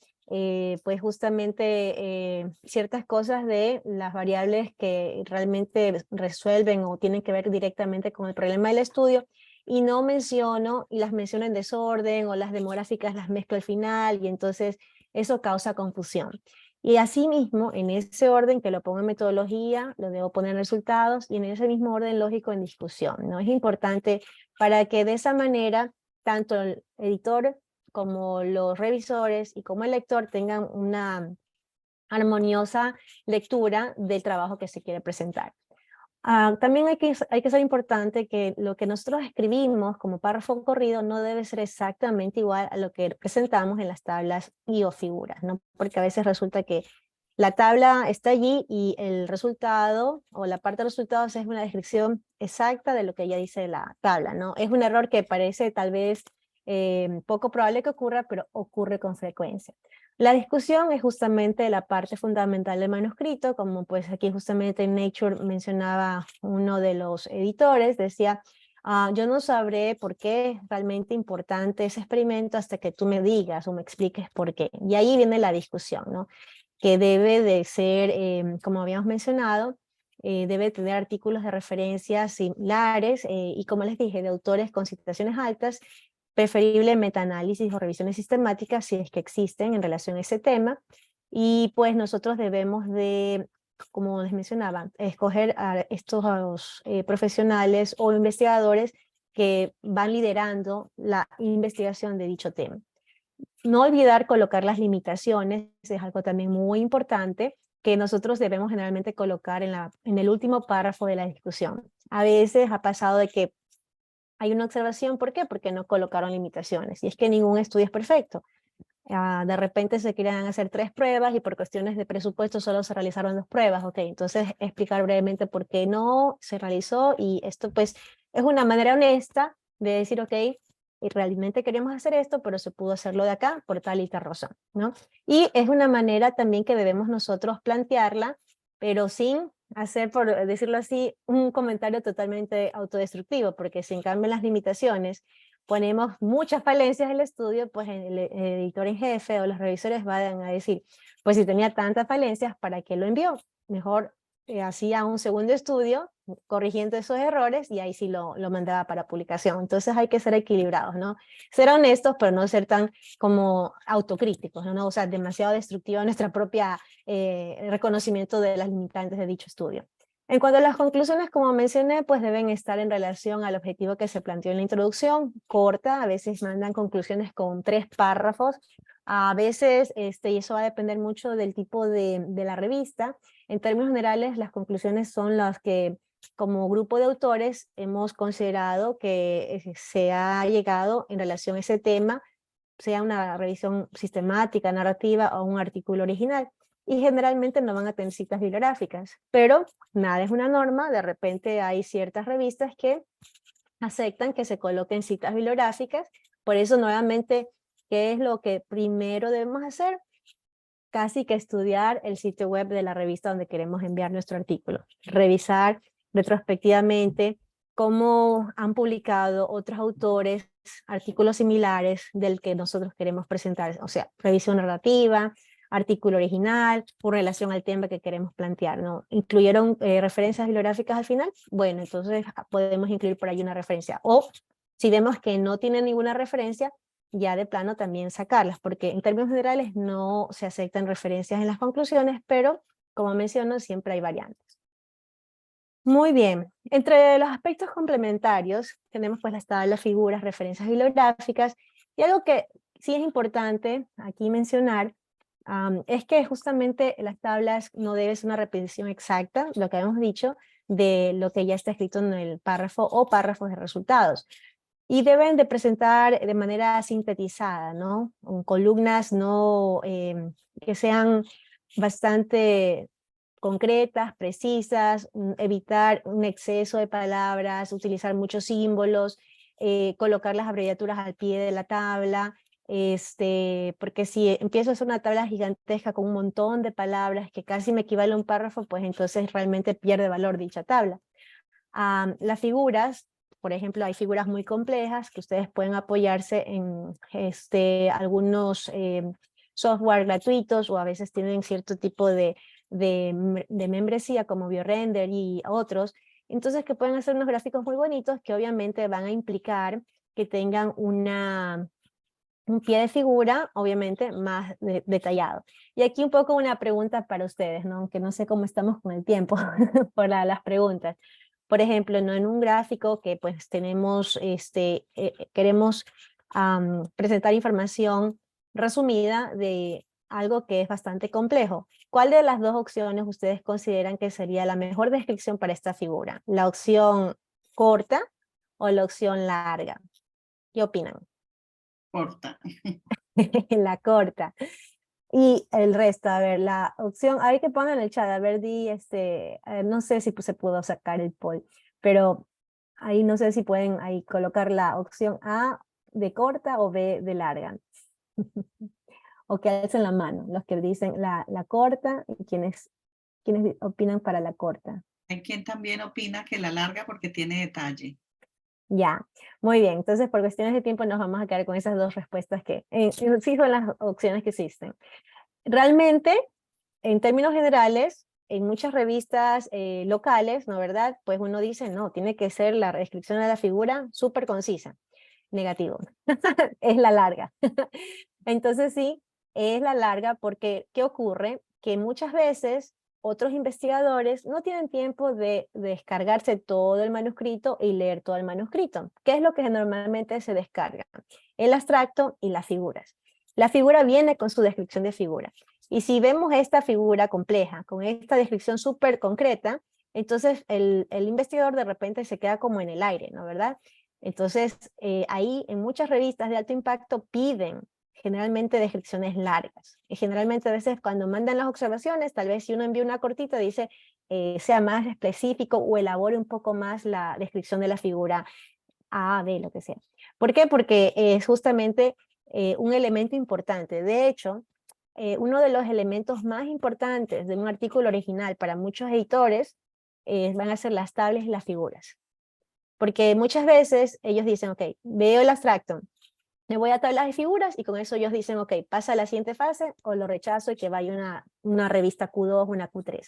S3: pues justamente ciertas cosas de las variables que realmente resuelven o tienen que ver directamente con el problema del estudio, y no menciono, y las menciono en desorden, o las demográficas las mezclo al final, y entonces eso causa confusión. Y asimismo, en ese orden que lo pongo en metodología, lo debo poner en resultados, y en ese mismo orden lógico en discusión, ¿no? Es importante para que de esa manera, tanto el editor como los revisores y como el lector tengan una armoniosa lectura del trabajo que se quiere presentar. También hay que ser importante que lo que nosotros escribimos como párrafo corrido no debe ser exactamente igual a lo que presentamos en las tablas y o figuras, ¿no? Porque a veces resulta que la tabla está allí y el resultado o la parte de resultados es una descripción exacta de lo que ya dice la tabla, ¿no? Es un error que parece tal vez poco probable que ocurra, pero ocurre con frecuencia. La discusión es justamente la parte fundamental del manuscrito, como pues aquí justamente en Nature mencionaba uno de los editores, decía, yo no sabré por qué es realmente importante ese experimento hasta que tú me digas o me expliques por qué. Y ahí viene la discusión, ¿no? Que debe de ser, como habíamos mencionado, debe tener artículos de referencia similares y como les dije, de autores con citaciones altas, preferible metaanálisis o revisiones sistemáticas si es que existen en relación a ese tema, y pues nosotros debemos de como les mencionaba, escoger a estos profesionales o investigadores que van liderando la investigación de dicho tema. No olvidar colocar las limitaciones, es algo también muy importante que nosotros debemos generalmente colocar en el último párrafo de la discusión. A veces ha pasado de que hay una observación, ¿por qué? Porque no colocaron limitaciones. Y es que ningún estudio es perfecto. De repente se querían hacer 3 pruebas y por cuestiones de presupuesto solo se realizaron 2 pruebas. Ok, entonces explicar brevemente por qué no se realizó, y esto pues es una manera honesta de decir, ok, y realmente queríamos hacer esto, pero se pudo hacerlo de acá por tal y tal razón, ¿no? Y es una manera también que debemos nosotros plantearla, pero sin hacer, por decirlo así, un comentario totalmente autodestructivo, porque si en cambio las limitaciones ponemos muchas falencias del estudio, pues el editor en jefe o los revisores van a decir, pues si tenía tantas falencias, ¿para qué lo envió? Mejor hacía un segundo estudio corrigiendo esos errores y ahí sí lo mandaba para publicación. Entonces hay que ser equilibrados, ¿no? Ser honestos, pero no ser tan como autocríticos, ¿no? O sea, demasiado destructiva nuestra propia reconocimiento de las limitantes de dicho estudio. En cuanto a las conclusiones, como mencioné, pues deben estar en relación al objetivo que se planteó en la introducción, corta, a veces mandan conclusiones con 3 párrafos, a veces, y eso va a depender mucho del tipo de la revista. En términos generales, las conclusiones son las que como grupo de autores hemos considerado que se ha llegado en relación a ese tema, sea una revisión sistemática, narrativa o un artículo original. Y generalmente no van a tener citas bibliográficas, pero nada es una norma. De repente hay ciertas revistas que aceptan que se coloquen citas bibliográficas. Por eso nuevamente, ¿qué es lo que primero debemos hacer? Casi que estudiar el sitio web de la revista donde queremos enviar nuestro artículo. Revisar retrospectivamente cómo han publicado otros autores artículos similares del que nosotros queremos presentar. O sea, revisión narrativa, artículo original, por relación al tema que queremos plantear, ¿no? ¿Incluyeron referencias bibliográficas al final? Bueno, entonces podemos incluir por ahí una referencia. O si vemos que no tiene ninguna referencia, ya de plano también sacarlas, porque en términos generales no se aceptan referencias en las conclusiones, pero como menciono, siempre hay variantes. Muy bien, entre los aspectos complementarios tenemos pues las tablas, figuras, referencias bibliográficas, y algo que sí es importante aquí mencionar es que justamente las tablas no deben ser una repetición exacta, lo que habíamos dicho, de lo que ya está escrito en el párrafo o párrafos de resultados. Y deben de presentar de manera sintetizada, ¿no? Con columnas no, que sean bastante concretas, precisas, evitar un exceso de palabras, utilizar muchos símbolos, colocar las abreviaturas al pie de la tabla, porque si empiezo a hacer una tabla gigantesca con un montón de palabras que casi me equivale a un párrafo, pues entonces realmente pierde valor dicha tabla. Las figuras, por ejemplo, hay figuras muy complejas que ustedes pueden apoyarse en algunos software gratuitos, o a veces tienen cierto tipo de membresía como BioRender y otros, entonces que pueden hacer unos gráficos muy bonitos que obviamente van a implicar que tengan un pie de figura, obviamente, más detallado. Y aquí un poco una pregunta para ustedes, ¿no? Aunque no sé cómo estamos con el tiempo por las preguntas. Por ejemplo, ¿no? En un gráfico que pues tenemos, queremos presentar información resumida de algo que es bastante complejo. ¿Cuál de las dos opciones ustedes consideran que sería la mejor descripción para esta figura? ¿La opción corta o la opción larga? ¿Qué opinan?
S1: Corta.
S3: La corta. Y el resto, a ver, la opción, a ver que pongan en el chat, a ver, no sé si se pudo sacar el poll, pero ahí no sé si pueden ahí colocar la opción A de corta o B de larga. O que alcen la mano, los que dicen la corta y quienes opinan para la corta.
S1: Hay quien también opina que la larga porque tiene detalle.
S3: Ya, muy bien. Entonces, por cuestiones de tiempo nos vamos a quedar con esas dos respuestas que sí son las opciones que existen. Realmente, en términos generales, en muchas revistas locales, ¿no verdad? Pues uno dice, no, tiene que ser la descripción de la figura súper concisa. Negativo. Es la larga. Entonces sí, es la larga porque, ¿qué ocurre? Que muchas veces otros investigadores no tienen tiempo de descargarse todo el manuscrito y leer todo el manuscrito. ¿Qué es lo que normalmente se descarga? El abstracto y las figuras. La figura viene con su descripción de figura. Y si vemos esta figura compleja, con esta descripción súper concreta, entonces el investigador de repente se queda como en el aire, ¿no? ¿Verdad? Entonces, ahí en muchas revistas de alto impacto piden generalmente descripciones largas. Y generalmente a veces cuando mandan las observaciones, tal vez si uno envía una cortita, dice sea más específico o elabore un poco más la descripción de la figura A, B, lo que sea. ¿Por qué? Porque es justamente un elemento importante. De hecho, uno de los elementos más importantes de un artículo original para muchos editores van a ser las tablas y las figuras. Porque muchas veces ellos dicen, ok, veo el abstracto, me voy a tablas y figuras y con eso ellos dicen, ok, pasa a la siguiente fase o lo rechazo y que vaya una revista Q2, una Q3.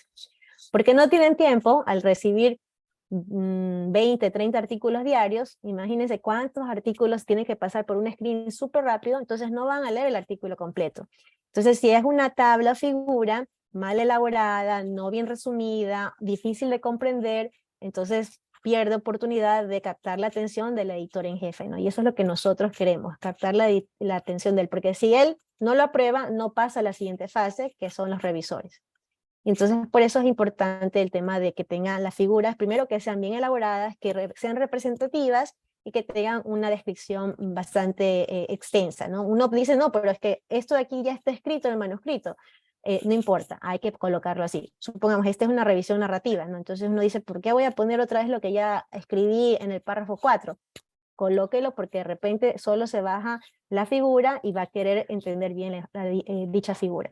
S3: Porque no tienen tiempo al recibir 20, 30 artículos diarios, imagínense cuántos artículos tienen que pasar por un screen súper rápido, entonces no van a leer el artículo completo. Entonces si es una tabla o figura mal elaborada, no bien resumida, difícil de comprender, entonces pierde oportunidad de captar la atención del editor en jefe, ¿no? Y eso es lo que nosotros queremos, captar la atención de él, porque si él no lo aprueba, no pasa a la siguiente fase, que son los revisores. Entonces, por eso es importante el tema de que tengan las figuras, primero que sean bien elaboradas, que sean representativas y que tengan una descripción bastante extensa, ¿no? Uno dice, no, pero es que esto de aquí ya está escrito en el manuscrito. No importa, hay que colocarlo así. Supongamos, esta es una revisión narrativa, ¿no? Entonces uno dice, ¿por qué voy a poner otra vez lo que ya escribí en el párrafo 4? Colóquelo porque de repente solo se baja la figura y va a querer entender bien dicha figura.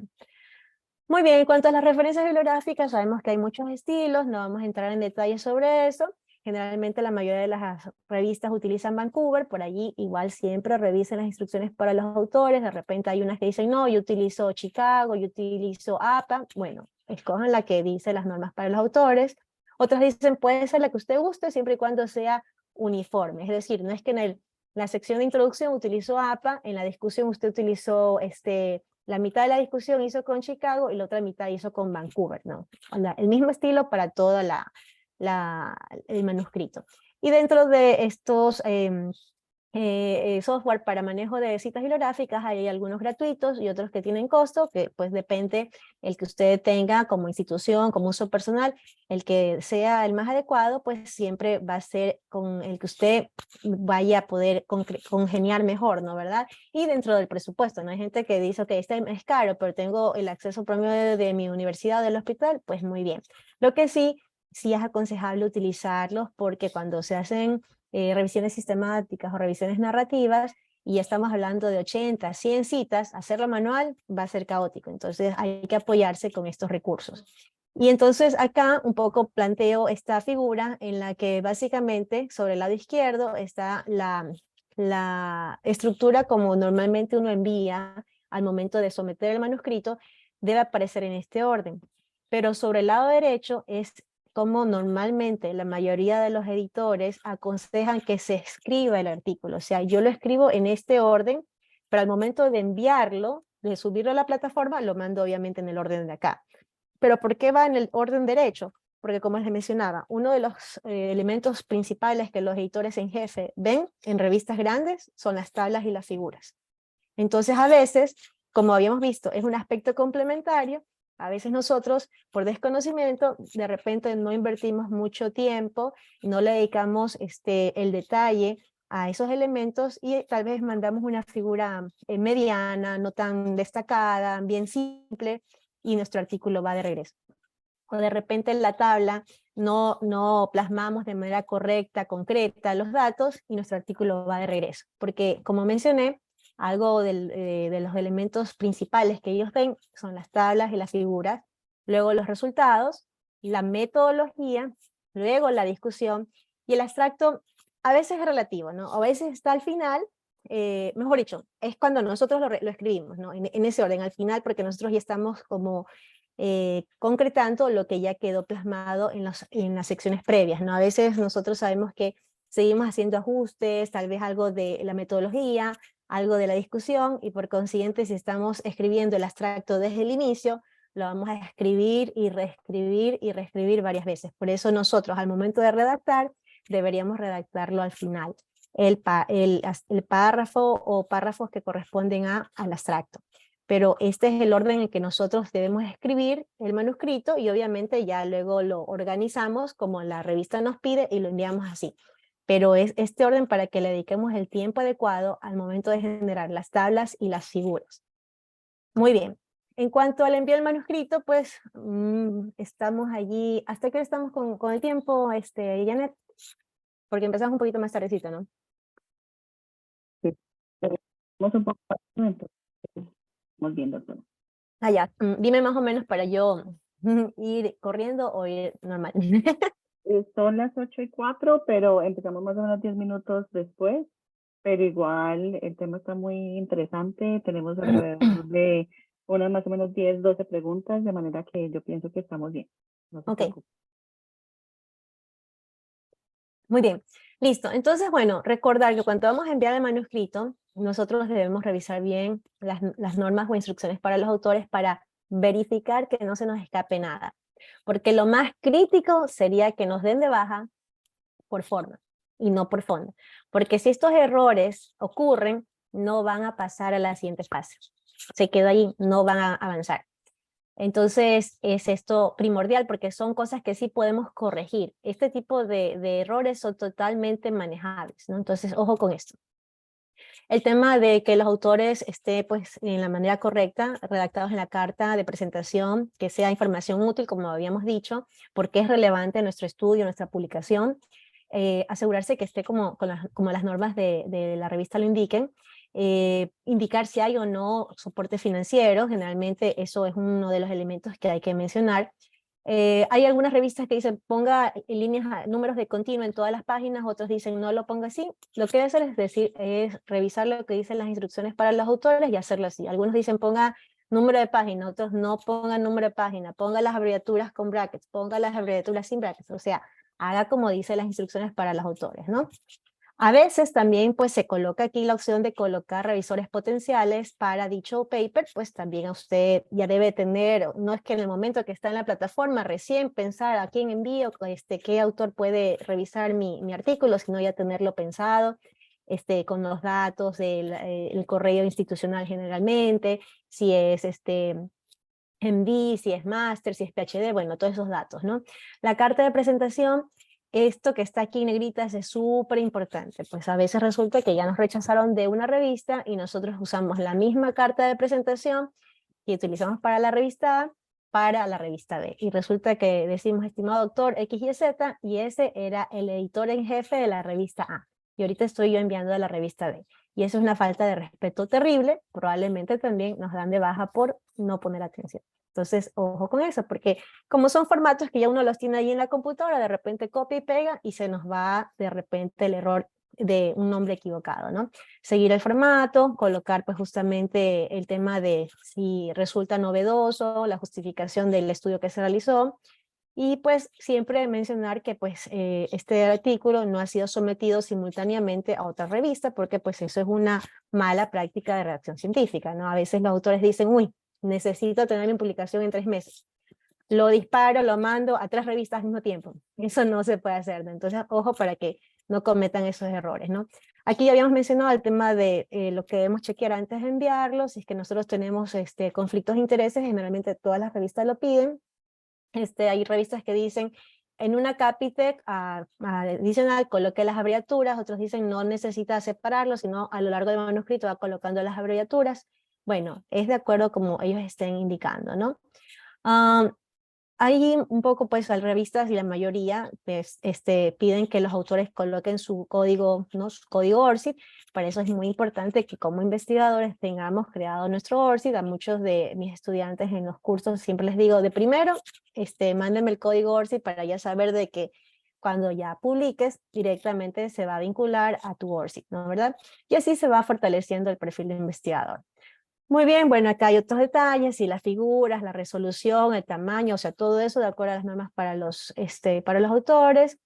S3: Muy bien, en cuanto a las referencias bibliográficas, sabemos que hay muchos estilos, no vamos a entrar en detalles sobre eso. Generalmente la mayoría de las revistas utilizan Vancouver, por allí igual siempre revisen las instrucciones para los autores, de repente hay unas que dicen, no, yo utilizo Chicago, yo utilizo APA, bueno, escojan la que dice las normas para los autores. Otras dicen, puede ser la que usted guste, siempre y cuando sea uniforme, es decir, no es que en la sección de introducción utilizó APA, en la discusión usted utilizó la mitad de la discusión hizo con Chicago y la otra mitad hizo con Vancouver, ¿no? El mismo estilo para todo el manuscrito. Y dentro de estos software para manejo de citas bibliográficas hay algunos gratuitos y otros que tienen costo, que pues depende el que usted tenga como institución, como uso personal, el que sea el más adecuado, pues siempre va a ser con el que usted vaya a poder congeniar mejor, ¿no? ¿Verdad? Y dentro del presupuesto, ¿no? Hay gente que dice, ok, este es caro, pero tengo el acceso promedio de mi universidad o del hospital, pues muy bien. Lo que sí es aconsejable utilizarlos porque cuando se hacen revisiones sistemáticas o revisiones narrativas, y ya estamos hablando de 80, 100 citas, hacerlo manual va a ser caótico, entonces hay que apoyarse con estos recursos. Y entonces acá un poco planteo esta figura en la que básicamente sobre el lado izquierdo está la estructura como normalmente uno envía al momento de someter el manuscrito, debe aparecer en este orden. Pero sobre el lado derecho es como normalmente la mayoría de los editores aconsejan que se escriba el artículo. O sea, yo lo escribo en este orden, pero al momento de enviarlo, de subirlo a la plataforma, lo mando obviamente en el orden de acá. ¿Pero por qué va en el orden derecho? Porque como les mencionaba, uno de los elementos principales que los editores en jefe ven en revistas grandes son las tablas y las figuras. Entonces a veces, como habíamos visto, es un aspecto complementario. A veces nosotros, por desconocimiento, de repente no invertimos mucho tiempo, no le dedicamos el detalle a esos elementos y tal vez mandamos una figura mediana, no tan destacada, bien simple, y nuestro artículo va de regreso. O de repente en la tabla no plasmamos de manera correcta, concreta los datos y nuestro artículo va de regreso. Porque como mencioné, algo de los elementos principales que ellos ven son las tablas y las figuras, luego los resultados, la metodología, luego la discusión, y el abstracto a veces es relativo, ¿no? A veces está al final, mejor dicho, es cuando nosotros lo escribimos, ¿no? En ese orden, al final, porque nosotros ya estamos como concretando lo que ya quedó plasmado en las secciones previas, ¿no? A veces nosotros sabemos que seguimos haciendo ajustes, tal vez algo de la metodología, algo de la discusión, y por consiguiente si estamos escribiendo el abstracto desde el inicio, lo vamos a escribir y reescribir varias veces. Por eso nosotros al momento de redactar, deberíamos redactarlo al final, el párrafo o párrafos que corresponden al abstracto. Pero este es el orden en que nosotros debemos escribir el manuscrito y obviamente ya luego lo organizamos como la revista nos pide y lo enviamos así. Pero es este orden para que le dediquemos el tiempo adecuado al momento de generar las tablas y las figuras. Muy bien. En cuanto al envío del manuscrito, pues estamos allí. ¿Hasta qué estamos con el tiempo, Janet? Porque empezamos un poquito más tardecito, ¿no?
S4: Sí, pero vamos un poco entonces vamos viendo todo.
S3: Ah, ya. Dime más o menos para yo ir corriendo o ir normal.
S4: Son las 8:04, pero empezamos más o menos 10 minutos después, pero igual el tema está muy interesante. Tenemos alrededor de unas más o menos 10, 12 preguntas, de manera que yo pienso que estamos bien. No se
S3: Ok.
S4: preocupe.
S3: Muy bien, listo. Entonces, bueno, recordar que cuando vamos a enviar el manuscrito, nosotros debemos revisar bien las normas o instrucciones para los autores para verificar que no se nos escape nada. Porque lo más crítico sería que nos den de baja por forma y no por fondo. Porque si estos errores ocurren, no van a pasar a la siguiente fase. Se queda ahí, no van a avanzar. Entonces es esto primordial porque son cosas que sí podemos corregir. Este tipo de errores son totalmente manejables, ¿no? Entonces ojo con esto. El tema de que los autores estén pues en la manera correcta, redactados en la carta de presentación, que sea información útil, como habíamos dicho, porque es relevante en nuestro estudio, nuestra publicación, asegurarse que esté como las normas de la revista lo indiquen, indicar si hay o no soporte financiero, generalmente eso es uno de los elementos que hay que mencionar. Hay algunas revistas que dicen ponga en líneas, números de continuo en todas las páginas, otros dicen no lo ponga así. Lo que debe hacer es revisar lo que dicen las instrucciones para los autores y hacerlo así. Algunos dicen ponga número de página, otros no pongan número de página, ponga las abreviaturas con brackets, ponga las abreviaturas sin brackets, o sea, haga como dicen las instrucciones para los autores, ¿no? A veces también pues se coloca aquí la opción de colocar revisores potenciales para dicho paper, pues también usted ya debe tener, no es que en el momento que está en la plataforma recién pensar a quién envío, qué autor puede revisar mi artículo, sino ya tenerlo pensado, con los datos del el correo institucional generalmente, si es MD, si es Master, si es PhD, bueno, todos esos datos, ¿no? La carta de presentación, esto que está aquí en negritas es súper importante, pues a veces resulta que ya nos rechazaron de una revista y nosotros usamos la misma carta de presentación que utilizamos para la revista A, para la revista B. Y resulta que decimos, estimado doctor X y Z, y ese era el editor en jefe de la revista A. Y ahorita estoy yo enviando a la revista B. Y eso es una falta de respeto terrible, probablemente también nos dan de baja por no poner atención. Entonces, ojo con eso, porque como son formatos que ya uno los tiene ahí en la computadora, de repente copia y pega y se nos va de repente el error de un nombre equivocado, ¿no? Seguir el formato, colocar pues justamente el tema de si resulta novedoso, la justificación del estudio que se realizó, y pues siempre mencionar que pues este artículo no ha sido sometido simultáneamente a otra revista porque pues eso es una mala práctica de redacción científica, ¿no? A veces los autores dicen, uy, necesito tener mi publicación en 3 meses. Lo disparo, lo mando a 3 revistas al mismo tiempo. Eso no se puede hacer, ¿no? Entonces, ojo para que no cometan esos errores, ¿no? Aquí ya habíamos mencionado el tema de lo que debemos chequear antes de enviarlo. Si es que nosotros tenemos conflictos de intereses, generalmente todas las revistas lo piden. Hay revistas que dicen, en una Capitec adicional coloque las abreviaturas, otros dicen no necesita separarlo, sino a lo largo del manuscrito va colocando las abreviaturas. Bueno, es de acuerdo como ellos estén indicando, ¿no? Hay un poco, pues, las revistas y la mayoría pues, piden que los autores coloquen su código, ¿no? Su código ORCID. Para eso es muy importante que como investigadores tengamos creado nuestro ORCID. A muchos de mis estudiantes en los cursos siempre les digo, de primero, mándenme el código ORCID para ya saber de que cuando ya publiques, directamente se va a vincular a tu ORCID, ¿no? ¿Verdad? Y así se va fortaleciendo el perfil de investigador. Muy bien, bueno, acá hay otros detalles, y las figuras, la resolución, el tamaño, o sea, todo eso de acuerdo a las normas para los autores.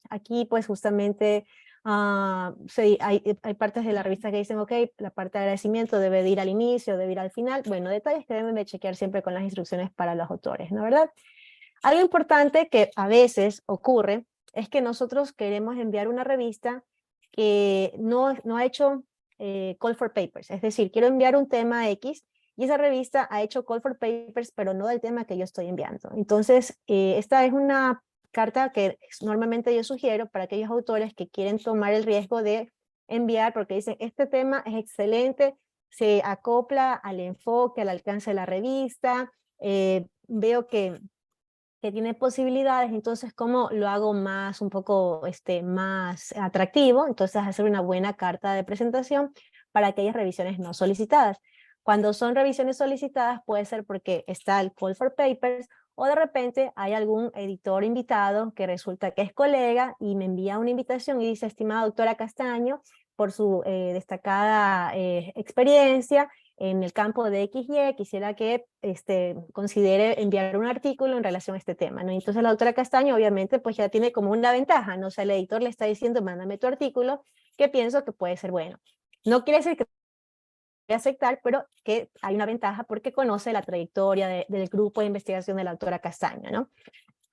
S3: Aquí, pues, justamente Hay partes de la revista que dicen, ok, la parte de agradecimiento debe de ir al inicio, debe ir al final. Bueno, detalles que deben de chequear siempre con las instrucciones para los autores, ¿no es verdad? Algo importante que a veces ocurre es que nosotros queremos enviar una revista que no ha hecho call for papers, es decir, quiero enviar un tema X y esa revista ha hecho call for papers, pero no del tema que yo estoy enviando. Entonces, esta es una carta que normalmente yo sugiero para aquellos autores que quieren tomar el riesgo de enviar, porque dicen, este tema es excelente, se acopla al enfoque, al alcance de la revista, veo que tiene posibilidades, entonces cómo lo hago más, un poco más atractivo, entonces hacer una buena carta de presentación para aquellas revisiones no solicitadas. Cuando son revisiones solicitadas puede ser porque está el call for papers o de repente hay algún editor invitado que resulta que es colega y me envía una invitación y dice, estimada doctora Castaño, por su destacada experiencia en el campo de XY, quisiera que considere enviar un artículo en relación a este tema, ¿no? Entonces la doctora Castaño obviamente pues ya tiene como una ventaja, ¿no? O sea, el editor le está diciendo, mándame tu artículo, que pienso que puede ser bueno. No quiere decir que aceptar, pero que hay una ventaja porque conoce la trayectoria del grupo de investigación de la doctora Castaño, ¿no?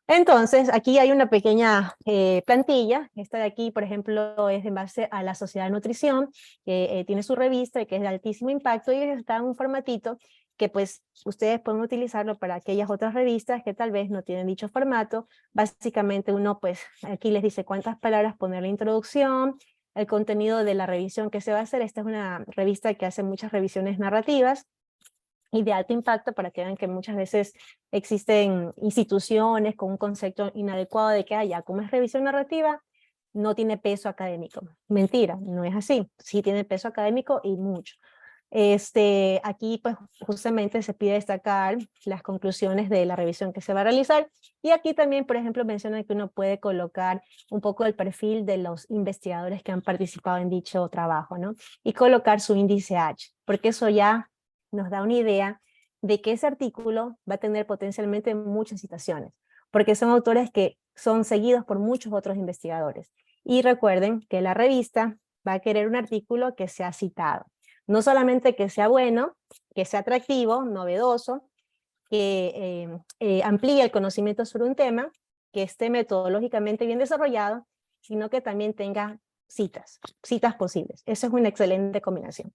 S3: Entonces, aquí hay una pequeña plantilla. Esta de aquí, por ejemplo, es en base a la Sociedad de Nutrición, que tiene su revista y que es de altísimo impacto, y está en un formatito que pues ustedes pueden utilizarlo para aquellas otras revistas que tal vez no tienen dicho formato. Básicamente uno pues aquí les dice cuántas palabras poner la introducción, el contenido de la revisión que se va a hacer. Esta es una revista que hace muchas revisiones narrativas y de alto impacto, para que vean que muchas veces existen instituciones con un concepto inadecuado de que como es revisión narrativa, no tiene peso académico. Mentira, no es así. Sí tiene peso académico y mucho. Aquí pues justamente se pide destacar las conclusiones de la revisión que se va a realizar, y aquí también, por ejemplo, menciona que uno puede colocar un poco el perfil de los investigadores que han participado en dicho trabajo, ¿no? Y colocar su índice H, porque eso ya nos da una idea de que ese artículo va a tener potencialmente muchas citaciones, porque son autores que son seguidos por muchos otros investigadores. Y recuerden que la revista va a querer un artículo que sea citado. No solamente que sea bueno, que sea atractivo, novedoso, que amplíe el conocimiento sobre un tema, que esté metodológicamente bien desarrollado, sino que también tenga citas posibles. Esa es una excelente combinación.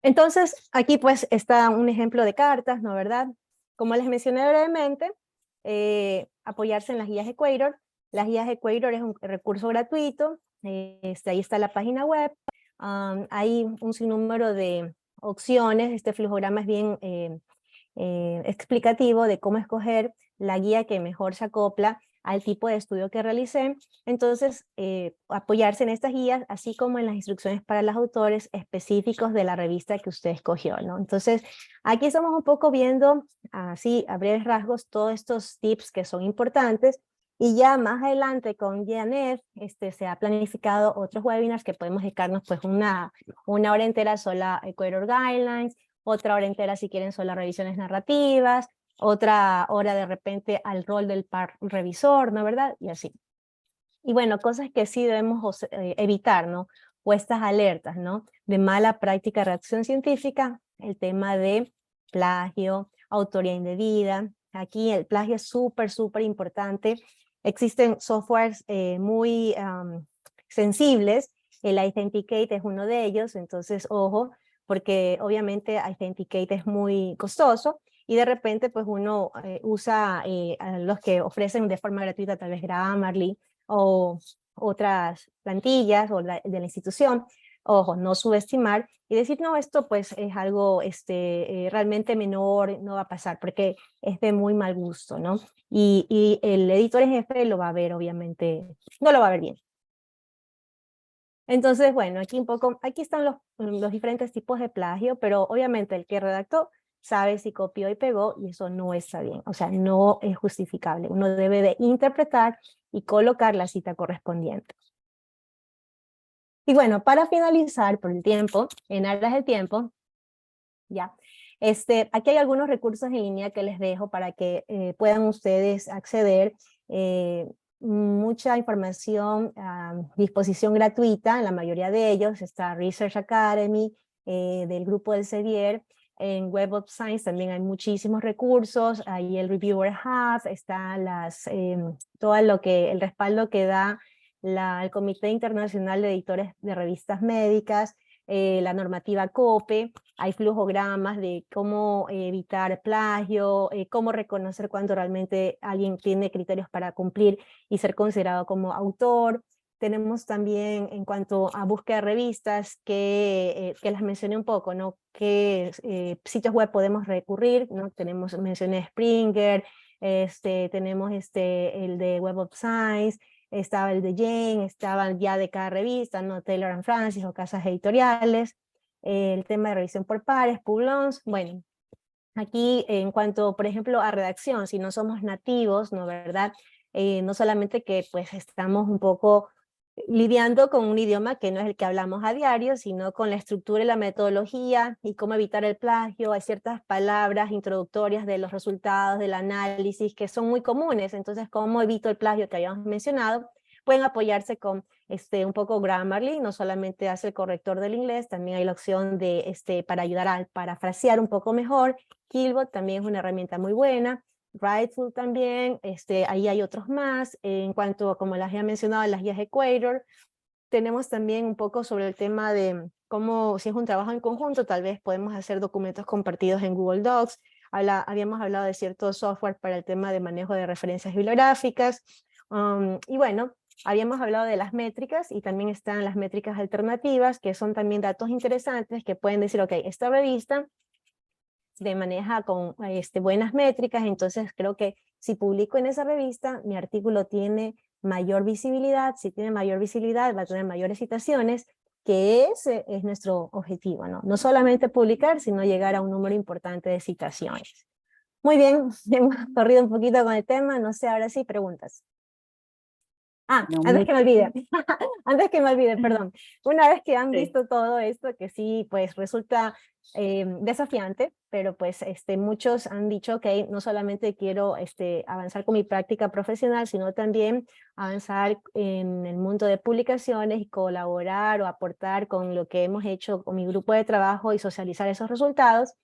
S3: Entonces, aquí pues está un ejemplo de cartas, ¿no verdad? Como les mencioné brevemente, apoyarse en las guías Equator. Las guías Equator es un recurso gratuito, ahí está la página web, hay un sinnúmero de opciones, este flujograma es bien explicativo de cómo escoger la guía que mejor se acopla al tipo de estudio que realicé. Entonces, apoyarse en estas guías, así como en las instrucciones para los autores específicos de la revista que usted escogió, ¿no? Entonces, aquí estamos un poco viendo, así, a breves rasgos, todos estos tips que son importantes, y ya más adelante con Janet, se ha planificado otros webinars que podemos dedicarnos pues una hora entera solo a Equator Guidelines, otra hora entera si quieren solo revisiones narrativas, otra hora de repente al rol del par revisor, ¿no verdad? Y así. Y bueno, cosas que sí debemos evitar, ¿no? O estas alertas, ¿no? De mala práctica de redacción científica, el tema de plagio, autoría indebida. Aquí el plagio es súper importante. Existen softwares muy sensibles, el Authenticate es uno de ellos, entonces ojo, porque obviamente Authenticate es muy costoso, y de repente pues uno usa a los que ofrecen de forma gratuita, tal vez Grammarly o otras plantillas o de la institución. Ojo, no subestimar y decir, no, esto pues es algo realmente menor, no va a pasar, porque es de muy mal gusto, ¿no? Y el editor en jefe lo va a ver, obviamente, no lo va a ver bien. Entonces, bueno, aquí están los diferentes tipos de plagio, pero obviamente el que redactó sabe si copió y pegó, y eso no está bien, o sea, no es justificable. Uno debe de interpretar y colocar la cita correspondiente. Y bueno, para finalizar por el tiempo, en aras del tiempo, ya, Aquí hay algunos recursos en línea que les dejo para que puedan ustedes acceder. Mucha información a disposición gratuita, en la mayoría de ellos está Research Academy, del grupo del Sevier. En Web of Science también hay muchísimos recursos, ahí el Reviewer Hub, está todo el respaldo que da el Comité Internacional de Editores de Revistas Médicas, la normativa COPE, hay flujogramas de cómo evitar plagio, cómo reconocer cuando realmente alguien tiene criterios para cumplir y ser considerado como autor. Tenemos también en cuanto a búsqueda de revistas, que las mencioné un poco, ¿no? ¿Qué sitios web podemos recurrir? ¿No? Mencioné Springer, tenemos el de Web of Science, estaba el de Jane, estaban ya de cada revista, ¿no? Taylor and Francis o casas editoriales, el tema de revisión por pares, Publons. Bueno, aquí en cuanto, por ejemplo, a redacción, si no somos nativos, ¿no? ¿Verdad? No solamente que pues estamos un poco lidiando con un idioma que no es el que hablamos a diario, sino con la estructura y la metodología y cómo evitar el plagio. Hay ciertas palabras introductorias de los resultados del análisis que son muy comunes, entonces cómo evito el plagio que habíamos mencionado. Pueden apoyarse con un poco Grammarly, no solamente hace el corrector del inglés, también hay la opción de para ayudar a parafrasear un poco mejor. Killbot también es una herramienta muy buena. Writeful también, ahí hay otros más. En cuanto a, como las ya mencionado, las guías Equator, tenemos también un poco sobre el tema de cómo, si es un trabajo en conjunto, tal vez podemos hacer documentos compartidos en Google Docs. Habíamos hablado de cierto software para el tema de manejo de referencias bibliográficas. Y bueno, habíamos hablado de las métricas y también están las métricas alternativas, que son también datos interesantes que pueden decir, ok, esta revista se maneja con buenas métricas, entonces creo que si publico en esa revista, mi artículo tiene mayor visibilidad, si tiene mayor visibilidad va a tener mayores citaciones, que ese es nuestro objetivo, ¿no? No solamente publicar, sino llegar a un número importante de citaciones. Muy bien, hemos corrido un poquito con el tema, no sé, ahora sí, preguntas.
S4: No,
S3: Antes que me olvide, antes que me olvide,
S4: sí,
S3: perdón. Una vez que han visto todo esto, que sí, pues resulta desafiante, pero pues muchos han dicho que no solamente quiero avanzar con mi práctica profesional, sino también avanzar en el mundo de publicaciones y colaborar o aportar con lo que hemos hecho con mi grupo de trabajo y socializar esos resultados.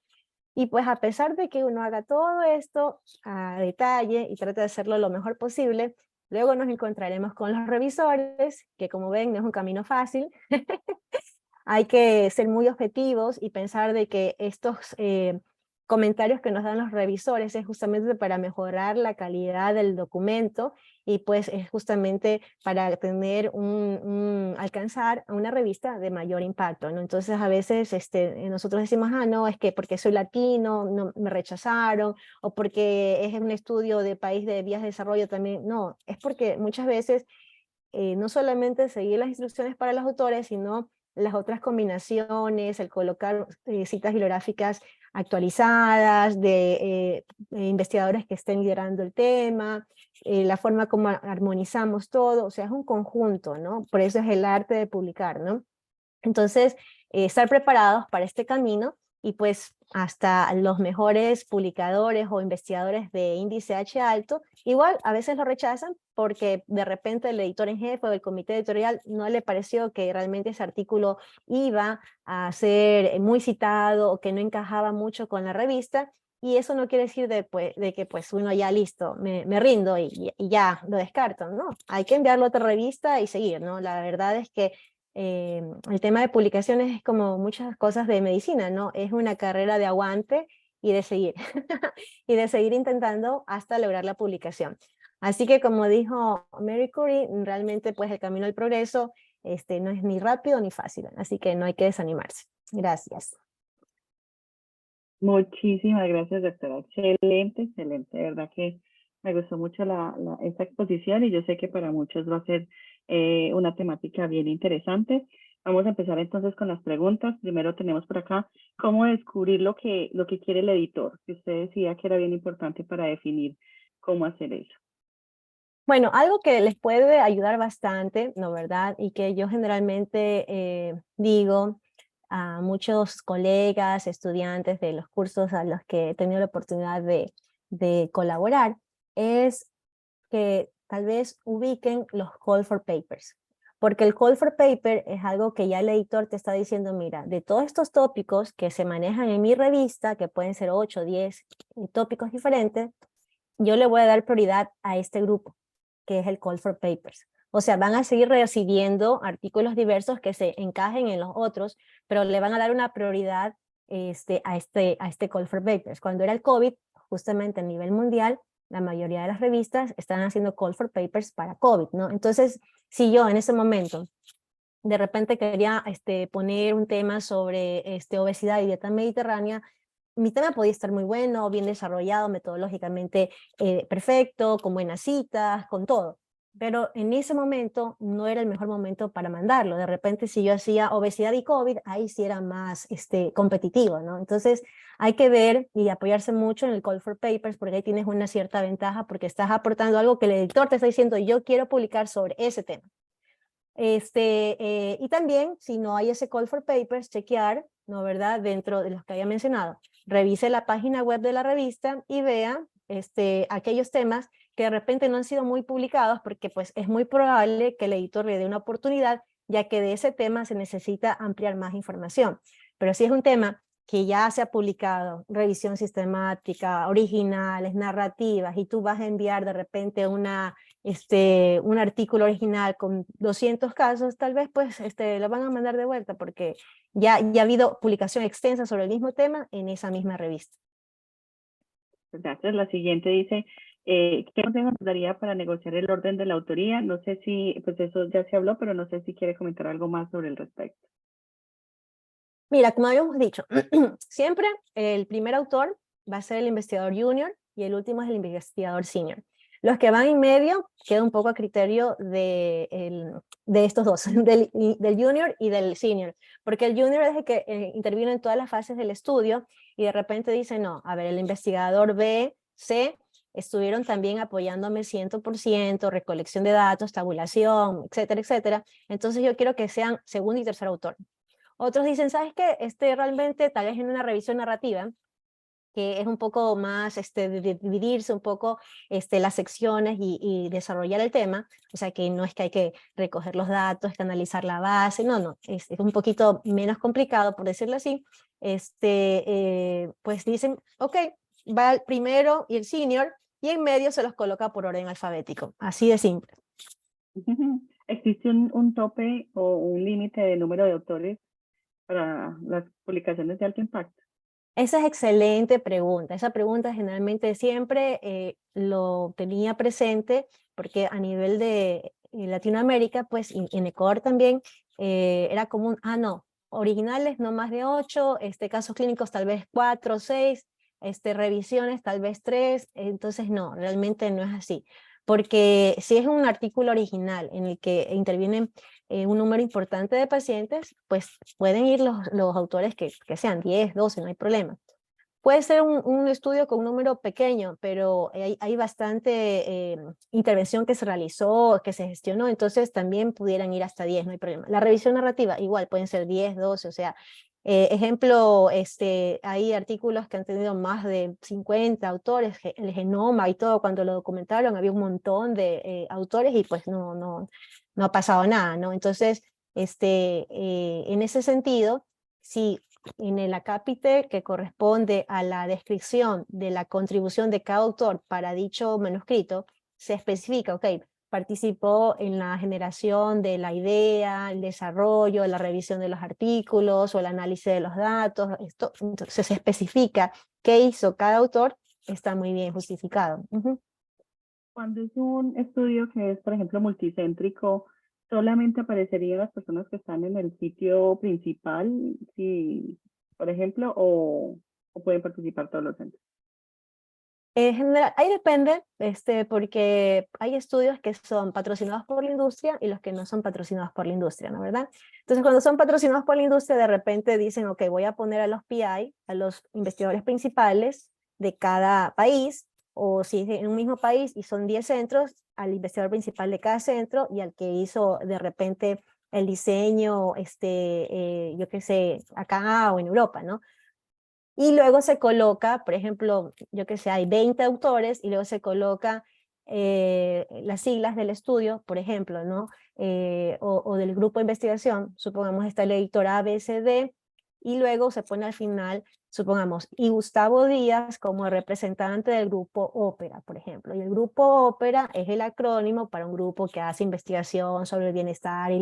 S3: Y pues a pesar de que uno haga todo esto a detalle y trate de hacerlo lo mejor posible, luego nos encontraremos con los revisores, que como ven no es un camino fácil. Hay que ser muy objetivos y pensar de que estos comentarios que nos dan los revisores es justamente para mejorar la calidad del documento y pues es justamente para tener alcanzar a una revista de mayor impacto, ¿no? Entonces a veces nosotros decimos, no, es que porque soy latino no, me rechazaron, o porque es un estudio de país de vías de desarrollo también. No, es porque muchas veces no solamente seguir las instrucciones para los autores, sino las otras combinaciones, el colocar citas bibliográficas actualizadas de investigadores que estén liderando el tema, la forma como armonizamos todo, o sea, es un conjunto, ¿no? Por eso es el arte de publicar, ¿no? Entonces, estar preparados para este camino y pues hasta los mejores publicadores o investigadores de índice H alto, igual a veces lo rechazan porque de repente el editor en jefe o el comité editorial no le pareció que realmente ese artículo iba a ser muy citado o que no encajaba mucho con la revista. Y eso no quiere decir de que pues uno ya listo, me rindo y ya lo descarto, ¿no? Hay que enviarlo a otra revista y seguir, ¿no? La verdad es que el tema de publicaciones es como muchas cosas de medicina, ¿no? Es una carrera de aguante y de seguir, y de seguir intentando hasta lograr la publicación. Así que como dijo Mary Curie, realmente pues el camino al progreso no es ni rápido ni fácil, así que no hay que desanimarse. Gracias.
S4: muchísimas gracias, doctora. Excelente, excelente. De verdad que me gustó mucho esta exposición y yo sé que para muchos va a ser una temática bien interesante. Vamos a empezar entonces con las preguntas. Primero tenemos por acá, ¿cómo descubrir lo que quiere el editor? Que usted decía que era bien importante para definir cómo hacer eso.
S3: Bueno, algo que les puede ayudar bastante, ¿no verdad? Y que yo generalmente digo a muchos colegas, estudiantes de los cursos a los que he tenido la oportunidad de colaborar, es que tal vez ubiquen los call for papers. Porque el call for paper es algo que ya el editor te está diciendo, mira, de todos estos tópicos que se manejan en mi revista, que pueden ser 8 o 10 tópicos diferentes, yo le voy a dar prioridad a este grupo, que es el call for papers. O sea, van a seguir recibiendo artículos diversos que se encajen en los otros, pero le van a dar una prioridad a este call for papers. Cuando era el COVID, justamente a nivel mundial, la mayoría de las revistas están haciendo call for papers para COVID, ¿no? Entonces, si yo en ese momento de repente quería poner un tema sobre obesidad y dieta mediterránea, mi tema podía estar muy bueno, bien desarrollado, metodológicamente perfecto, con buenas citas, con todo. Pero en ese momento no era el mejor momento para mandarlo. De repente, si yo hacía obesidad y COVID, ahí sí era más competitivo, ¿no? Entonces, hay que ver y apoyarse mucho en el call for papers, porque ahí tienes una cierta ventaja, porque estás aportando algo que el editor te está diciendo, yo quiero publicar sobre ese tema. Y también, si no hay ese call for papers, chequear, ¿no, verdad? Dentro de los que había mencionado, revise la página web de la revista y vea aquellos temas que de repente no han sido muy publicados, porque pues es muy probable que el editor le dé una oportunidad, ya que de ese tema se necesita ampliar más información. Pero si es un tema que ya se ha publicado, revisión sistemática, originales, narrativas, y tú vas a enviar de repente un artículo original con 200 casos, tal vez pues lo van a mandar de vuelta, porque ya ha habido publicación extensa sobre el mismo tema en esa misma revista.
S4: Gracias. La siguiente dice, ¿qué consejo nos daría para negociar el orden de la autoría? No sé si, pues eso ya se habló, pero no sé si quiere comentar algo más sobre el respecto.
S3: Mira, como habíamos dicho, siempre el primer autor va a ser el investigador junior y el último es el investigador senior. Los que van en medio queda un poco a criterio de estos dos, del junior y del senior, porque el junior es el que interviene en todas las fases del estudio y de repente dice, no, a ver, el investigador B, C, estuvieron también apoyándome 100%, recolección de datos, tabulación, etcétera, etcétera. Entonces yo quiero que sean segundo y tercer autor. Otros dicen, ¿sabes qué? Realmente tal vez en una revisión narrativa, que es un poco más de dividirse un poco las secciones y desarrollar el tema, o sea que no es que hay que recoger los datos, que analizar la base, no, es un poquito menos complicado, por decirlo así. Pues dicen, ok, va el primero y el senior, y en medio se los coloca por orden alfabético, así de simple.
S4: ¿Existe un tope o un límite de número de autores para las publicaciones de alto impacto?
S3: Esa es excelente pregunta. Esa pregunta generalmente siempre lo tenía presente, porque a nivel de Latinoamérica, pues y en Ecuador también, era común, no, originales no más de 8, casos clínicos tal vez 4 o 6, revisiones tal vez 3, entonces no, realmente no es así. Porque si es un artículo original en el que intervienen un número importante de pacientes, pues pueden ir los autores que sean 10, 12, no hay problema. Puede ser un estudio con un número pequeño, pero hay bastante intervención que se realizó, que se gestionó, entonces también pudieran ir hasta 10, no hay problema. La revisión narrativa, igual, pueden ser 10, 12, o sea, ejemplo, hay artículos que han tenido más de 50 autores, el genoma y todo, cuando lo documentaron había un montón de autores y pues no ha pasado nada, ¿no? Entonces, en ese sentido, sí, en el acápite que corresponde a la descripción de la contribución de cada autor para dicho manuscrito, se especifica, ok, participó en la generación de la idea, el desarrollo, la revisión de los artículos o el análisis de los datos, esto, entonces se especifica qué hizo cada autor, está muy bien justificado.
S4: Cuando es un estudio que es, por ejemplo, multicéntrico, ¿solamente aparecerían las personas que están en el sitio principal, si, por ejemplo, o pueden participar todos los centros?
S3: En general, ahí depende, porque hay estudios que son patrocinados por la industria y los que no son patrocinados por la industria, ¿no? ¿Verdad? Entonces, cuando son patrocinados por la industria, de repente dicen, ok, voy a poner a los PI, a los investigadores principales de cada país, o si es en un mismo país y son 10 centros, al investigador principal de cada centro y al que hizo de repente el diseño, yo qué sé, acá o en Europa, ¿no? Y luego se coloca, por ejemplo, yo que sé, hay 20 autores y luego se coloca las siglas del estudio, por ejemplo, ¿no? O del grupo de investigación, supongamos está el editor ABCD, y luego se pone al final, supongamos, y Gustavo Díaz como representante del grupo Ópera, por ejemplo. Y el grupo Ópera es el acrónimo para un grupo que hace investigación sobre el bienestar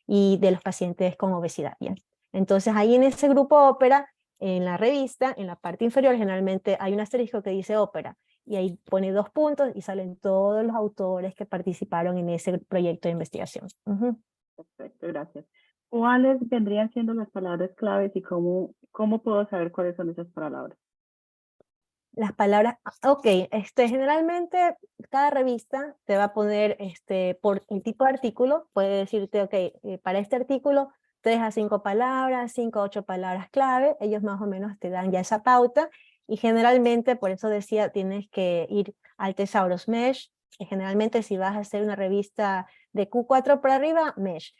S3: y de los pacientes con obesidad. ¿Bien? Entonces ahí en ese grupo Ópera, en la revista, en la parte inferior, generalmente hay un asterisco que dice ópera, y ahí pone 2 puntos y salen todos los autores que participaron en ese proyecto de investigación.
S4: Perfecto, gracias. ¿Cuáles vendrían siendo las palabras claves y cómo puedo saber cuáles son esas palabras?
S3: Las palabras, ok, generalmente cada revista te va a poner por el tipo de artículo, puede decirte, ok, para este artículo 3 a 5 palabras, 5 a 8 palabras clave, ellos más o menos te dan ya esa pauta, y generalmente, por eso decía, tienes que ir al Thesaurus Mesh, generalmente si vas a hacer una revista de Q4 para arriba, Mesh.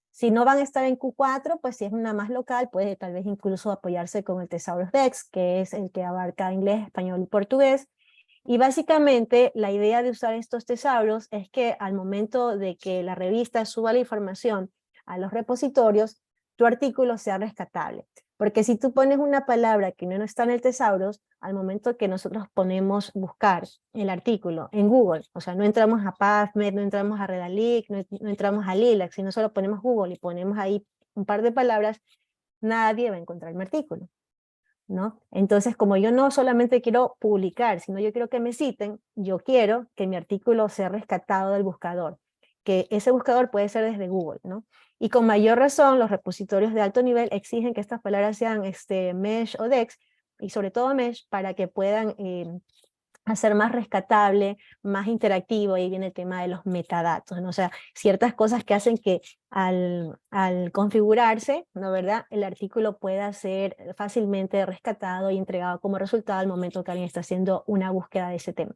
S3: Si no van a estar en Q4, pues si es una más local, puede tal vez incluso apoyarse con el Thesaurus Dex, que es el que abarca inglés, español y portugués. Y básicamente la idea de usar estos tesauros es que al momento de que la revista suba la información a los repositorios, tu artículo sea rescatable. Porque si tú pones una palabra que no está en el Thesaurus, al momento que nosotros ponemos buscar el artículo en Google, o sea, no entramos a PubMed, no entramos a Redalytics, no entramos a Lilac, sino solo ponemos Google y ponemos ahí un par de palabras, nadie va a encontrar mi artículo, ¿no? Entonces, como yo no solamente quiero publicar, sino yo quiero que me citen, yo quiero que mi artículo sea rescatado del buscador, que ese buscador puede ser desde Google, ¿no? Y con mayor razón, los repositorios de alto nivel exigen que estas palabras sean Mesh o Dex, y sobre todo Mesh, para que puedan hacer más rescatable, más interactivo. Ahí viene el tema de los metadatos, ¿no? O sea, ciertas cosas que hacen que al configurarse, ¿no, verdad?, el artículo pueda ser fácilmente rescatado y entregado como resultado al momento que alguien está haciendo una búsqueda de ese tema.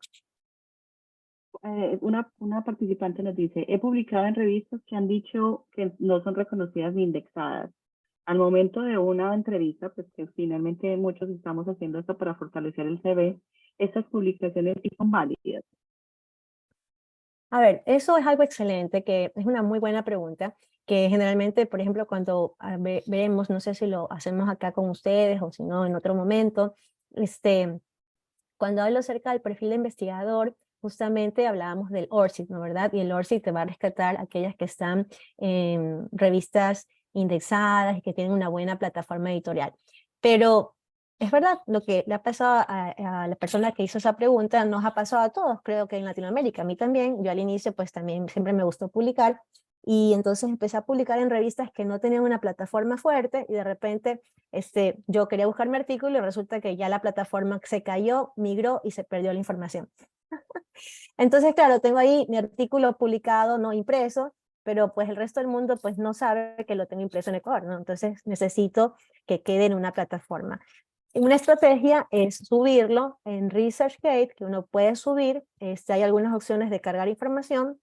S4: Una participante nos dice, he publicado en revistas que han dicho que no son reconocidas ni indexadas. Al momento de una entrevista, pues que finalmente muchos estamos haciendo esto para fortalecer el CV, ¿estas publicaciones sí son válidas?
S3: A ver, eso es algo excelente, que es una muy buena pregunta, que generalmente, por ejemplo, cuando veremos, no sé si lo hacemos acá con ustedes o si no en otro momento, cuando hablo acerca del perfil de investigador, justamente hablábamos del ORCID, ¿no, verdad? Y el ORCID te va a rescatar aquellas que están en revistas indexadas y que tienen una buena plataforma editorial. Pero es verdad, lo que le ha pasado a la persona que hizo esa pregunta nos ha pasado a todos, creo que en Latinoamérica, a mí también. Yo al inicio pues también siempre me gustó publicar, y entonces empecé a publicar en revistas que no tenían una plataforma fuerte, y de repente yo quería buscar mi artículo y resulta que ya la plataforma se cayó, migró y se perdió la información. Entonces, claro, tengo ahí mi artículo publicado, no impreso, pero pues el resto del mundo pues no sabe que lo tengo impreso en Ecuador, ¿no? Entonces necesito que quede en una plataforma. Una estrategia es subirlo en ResearchGate, que uno puede subir, hay algunas opciones de cargar información,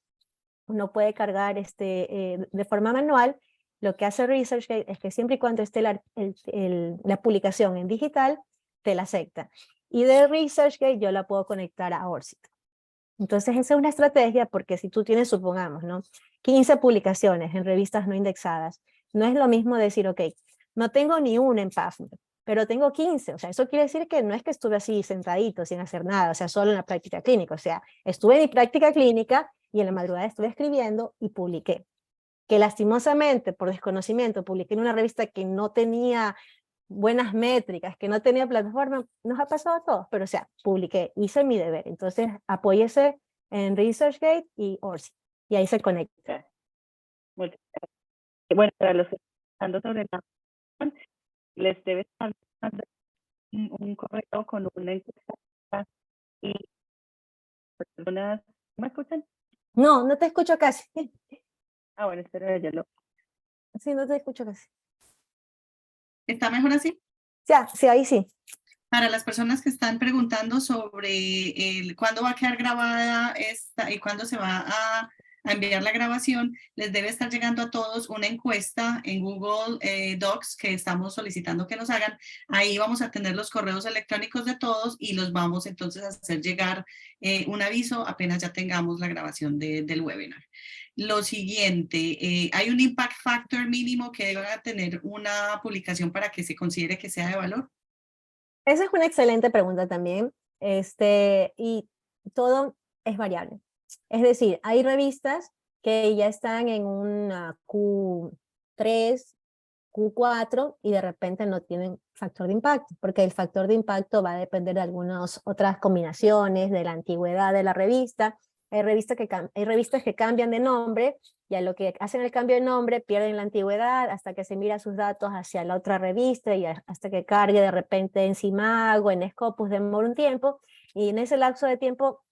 S3: uno puede cargar de forma manual. Lo que hace ResearchGate es que siempre y cuando esté la publicación en digital, te la acepta. Y de ResearchGate yo la puedo conectar a ORCID. Entonces esa es una estrategia, porque si tú tienes, supongamos, ¿no?, 15 publicaciones en revistas no indexadas, no es lo mismo decir, ok, no tengo ni una en PubMed, pero tengo 15, o sea, eso quiere decir que no es que estuve así sentadito sin hacer nada, o sea, solo en la práctica clínica, o sea, estuve en mi práctica clínica y en la madrugada estuve escribiendo y publiqué. Que lastimosamente, por desconocimiento, publiqué en una revista que no tenía buenas métricas, que no tenía plataforma, nos ha pasado a todos, pero o sea, publiqué, hice mi deber. Entonces, apóyese en ResearchGate y ORCID, y ahí se conecta.
S4: Muchas gracias. Bueno, para los que están hablando sobre la les debe estar mandando un correo con una encuesta y personas, ¿me escuchan?
S3: No, no te escucho casi.
S4: Ah, bueno, espero yo lo.
S3: Sí, no te escucho casi.
S1: ¿Está mejor así?
S3: Ya, sí, ahí sí.
S1: Para las personas que están preguntando sobre cuándo va a quedar grabada esta y cuándo se va a a enviar la grabación, les debe estar llegando a todos una encuesta en Google Docs que estamos solicitando que nos hagan. Ahí vamos a tener los correos electrónicos de todos y los vamos entonces a hacer llegar un aviso apenas ya tengamos la grabación del webinar. Lo siguiente, ¿hay un impact factor mínimo que deba tener una publicación para que se considere que sea de valor?
S3: Esa es una excelente pregunta también, y todo es variable. Es decir, hay revistas que ya están en una Q3, Q4 y de repente no tienen factor de impacto, porque el factor de impacto va a depender de algunas otras combinaciones, de la antigüedad de la revista. Hay revistas que cambian de nombre y a lo que hacen el cambio de nombre pierden la antigüedad hasta que se mira sus datos hacia la otra revista y hasta que cargue de repente en Cimag o en Scopus demora un tiempo y en ese lapso de tiempo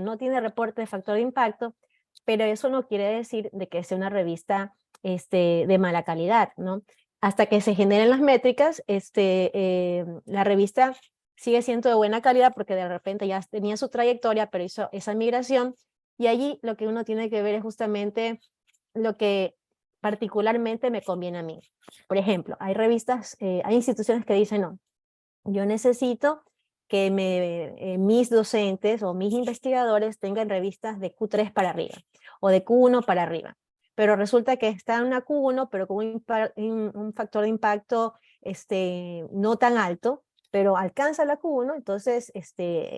S3: no tiene reporte de factor de impacto, pero eso no quiere decir de que sea una revista de mala calidad, ¿no? Hasta que se generen las métricas, la revista sigue siendo de buena calidad porque de repente ya tenía su trayectoria, pero hizo esa migración, y allí lo que uno tiene que ver es justamente lo que particularmente me conviene a mí. Por ejemplo, hay revistas, hay instituciones que dicen, no, yo necesito que mis docentes o mis investigadores tengan revistas de Q3 para arriba o de Q1 para arriba. Pero resulta que está en una Q1, pero con un factor de impacto no tan alto, pero alcanza la Q1, entonces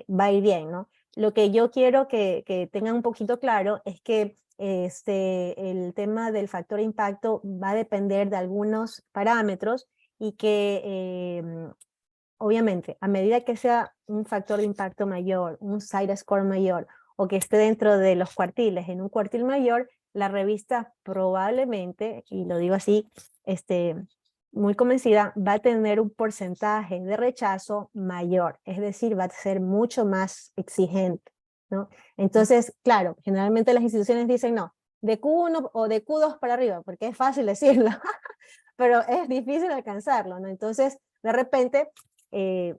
S3: va a ir bien, ¿no? Lo que yo quiero que tengan un poquito claro es que el tema del factor de impacto va a depender de algunos parámetros y que obviamente, a medida que sea un factor de impacto mayor, un site score mayor, o que esté dentro de los cuartiles, en un cuartil mayor, la revista probablemente, y lo digo así, muy convencida, va a tener un porcentaje de rechazo mayor, es decir, va a ser mucho más exigente, ¿no? Entonces, claro, generalmente las instituciones dicen no, de Q1 o de Q2 para arriba, porque es fácil decirlo, pero es difícil alcanzarlo, ¿no? Entonces, de repente,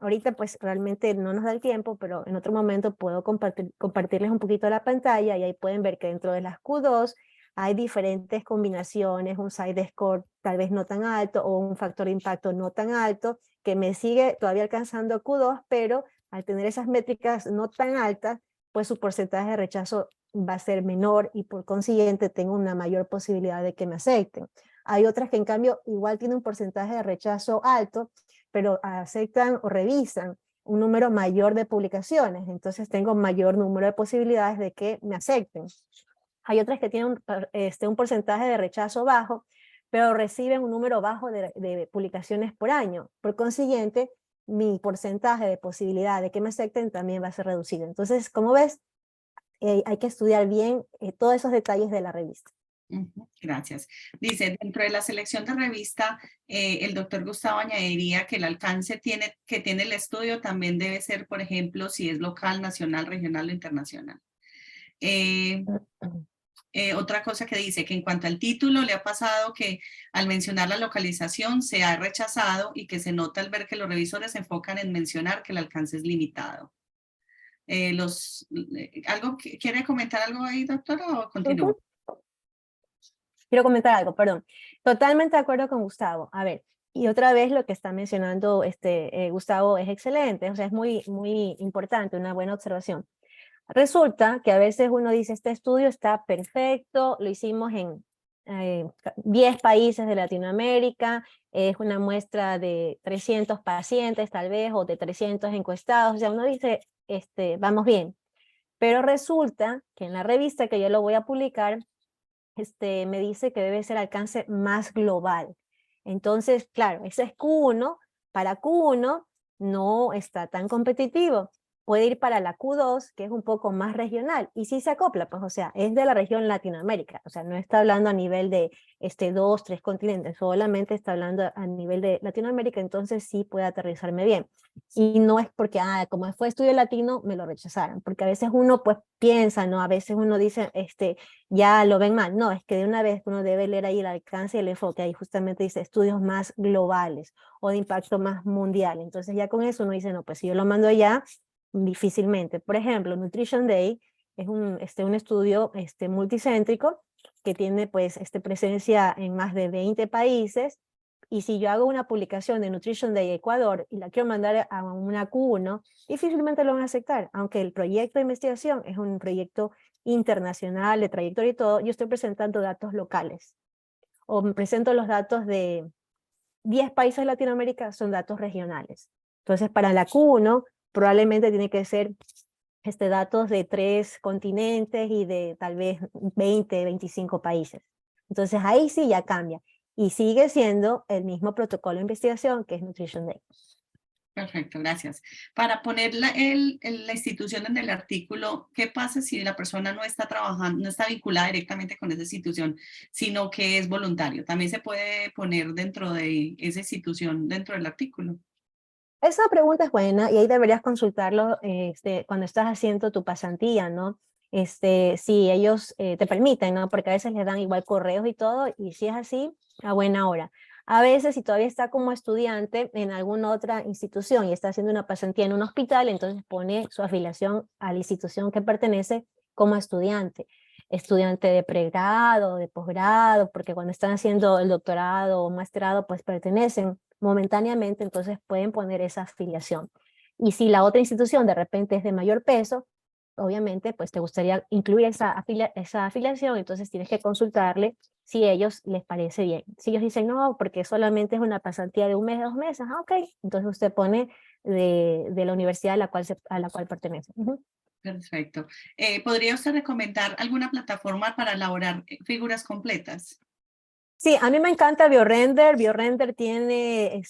S3: ahorita pues realmente no nos da el tiempo, pero en otro momento puedo compartirles un poquito la pantalla y ahí pueden ver que dentro de las Q2 hay diferentes combinaciones, un side score tal vez no tan alto o un factor de impacto no tan alto, que me sigue todavía alcanzando Q2, pero al tener esas métricas no tan altas, pues su porcentaje de rechazo va a ser menor y por consiguiente tengo una mayor posibilidad de que me acepten. Hay otras que en cambio igual tienen un porcentaje de rechazo alto, pero aceptan o revisan un número mayor de publicaciones, entonces tengo mayor número de posibilidades de que me acepten. Hay otras que tienen un porcentaje de rechazo bajo, pero reciben un número bajo de publicaciones por año. Por consiguiente, mi porcentaje de posibilidad de que me acepten también va a ser reducido. Entonces, como ves, hay que estudiar bien todos esos detalles de la revista.
S1: Gracias. Dice, dentro de la selección de revista, el doctor Gustavo añadiría que el alcance que tiene el estudio también debe ser, por ejemplo, si es local, nacional, regional o internacional. Otra cosa que dice que en cuanto al título le ha pasado que al mencionar la localización se ha rechazado y que se nota al ver que los revisores se enfocan en mencionar que el alcance es limitado. ¿Quiere comentar algo ahí, doctora, o continúo?
S3: Quiero comentar algo, perdón. Totalmente de acuerdo con Gustavo. A ver, y otra vez lo que está mencionando Gustavo es excelente, o sea, es muy, muy importante, una buena observación. Resulta que a veces uno dice, este estudio está perfecto, lo hicimos en 10 países de Latinoamérica, es una muestra de 300 pacientes tal vez, o de 300 encuestados, o sea, uno dice, vamos bien. Pero resulta que en la revista que yo lo voy a publicar, me dice que debe ser alcance más global. Entonces, claro, ese es Q1, para Q1 no está tan competitivo. Puede ir para la Q2, que es un poco más regional, y sí se acopla, pues, o sea, es de la región Latinoamérica, o sea, no está hablando a nivel de 2, 3 continentes, solamente está hablando a nivel de Latinoamérica, entonces sí puede aterrizarme bien. Y no es porque, como fue estudio latino, me lo rechazaron, porque a veces uno, pues, piensa, ¿no? A veces uno dice, ya lo ven mal, no, es que de una vez uno debe leer ahí el alcance y el enfoque, ahí justamente dice estudios más globales, o de impacto más mundial, entonces ya con eso uno dice, no, pues si yo lo mando allá, difícilmente. Por ejemplo, Nutrition Day es un estudio multicéntrico que tiene pues presencia en más de 20 países. Y si yo hago una publicación de Nutrition Day Ecuador y la quiero mandar a una Q1, difícilmente lo van a aceptar, aunque el proyecto de investigación es un proyecto internacional de trayectoria y todo. Yo estoy presentando datos locales, o me presento los datos de 10 países de Latinoamérica, son datos regionales. Entonces, para la Q1, probablemente tiene que ser datos de 3 continentes y de tal vez 20, 25 países. Entonces, ahí sí ya cambia. Y sigue siendo el mismo protocolo de investigación que es Nutrition Day.
S1: Perfecto, gracias. Para poner la institución en el artículo, ¿qué pasa si la persona no está trabajando, no está vinculada directamente con esa institución, sino que es voluntario? ¿También se puede poner dentro de esa institución, dentro del artículo?
S3: Esa pregunta es buena y ahí deberías consultarlo cuando estás haciendo tu pasantía, ¿no? Si ellos te permiten, ¿no? Porque a veces les dan igual correos y todo, y si es así, a buena hora. A veces, si todavía está como estudiante en alguna otra institución y está haciendo una pasantía en un hospital, entonces pone su afiliación a la institución que pertenece como estudiante. Estudiante de pregrado, de posgrado, porque cuando están haciendo el doctorado o masterado, pues pertenecen momentáneamente, entonces pueden poner esa afiliación. Y si la otra institución de repente es de mayor peso, obviamente pues te gustaría incluir esa afiliación, entonces tienes que consultarle si a ellos les parece bien. Si ellos dicen no, porque solamente es una pasantía de 1 mes, 2 meses, ok, entonces usted pone de la universidad a la cual pertenece.
S1: Perfecto. ¿Podría usted recomendar alguna plataforma para elaborar figuras completas?
S3: Sí, a mí me encanta BioRender. BioRender tiene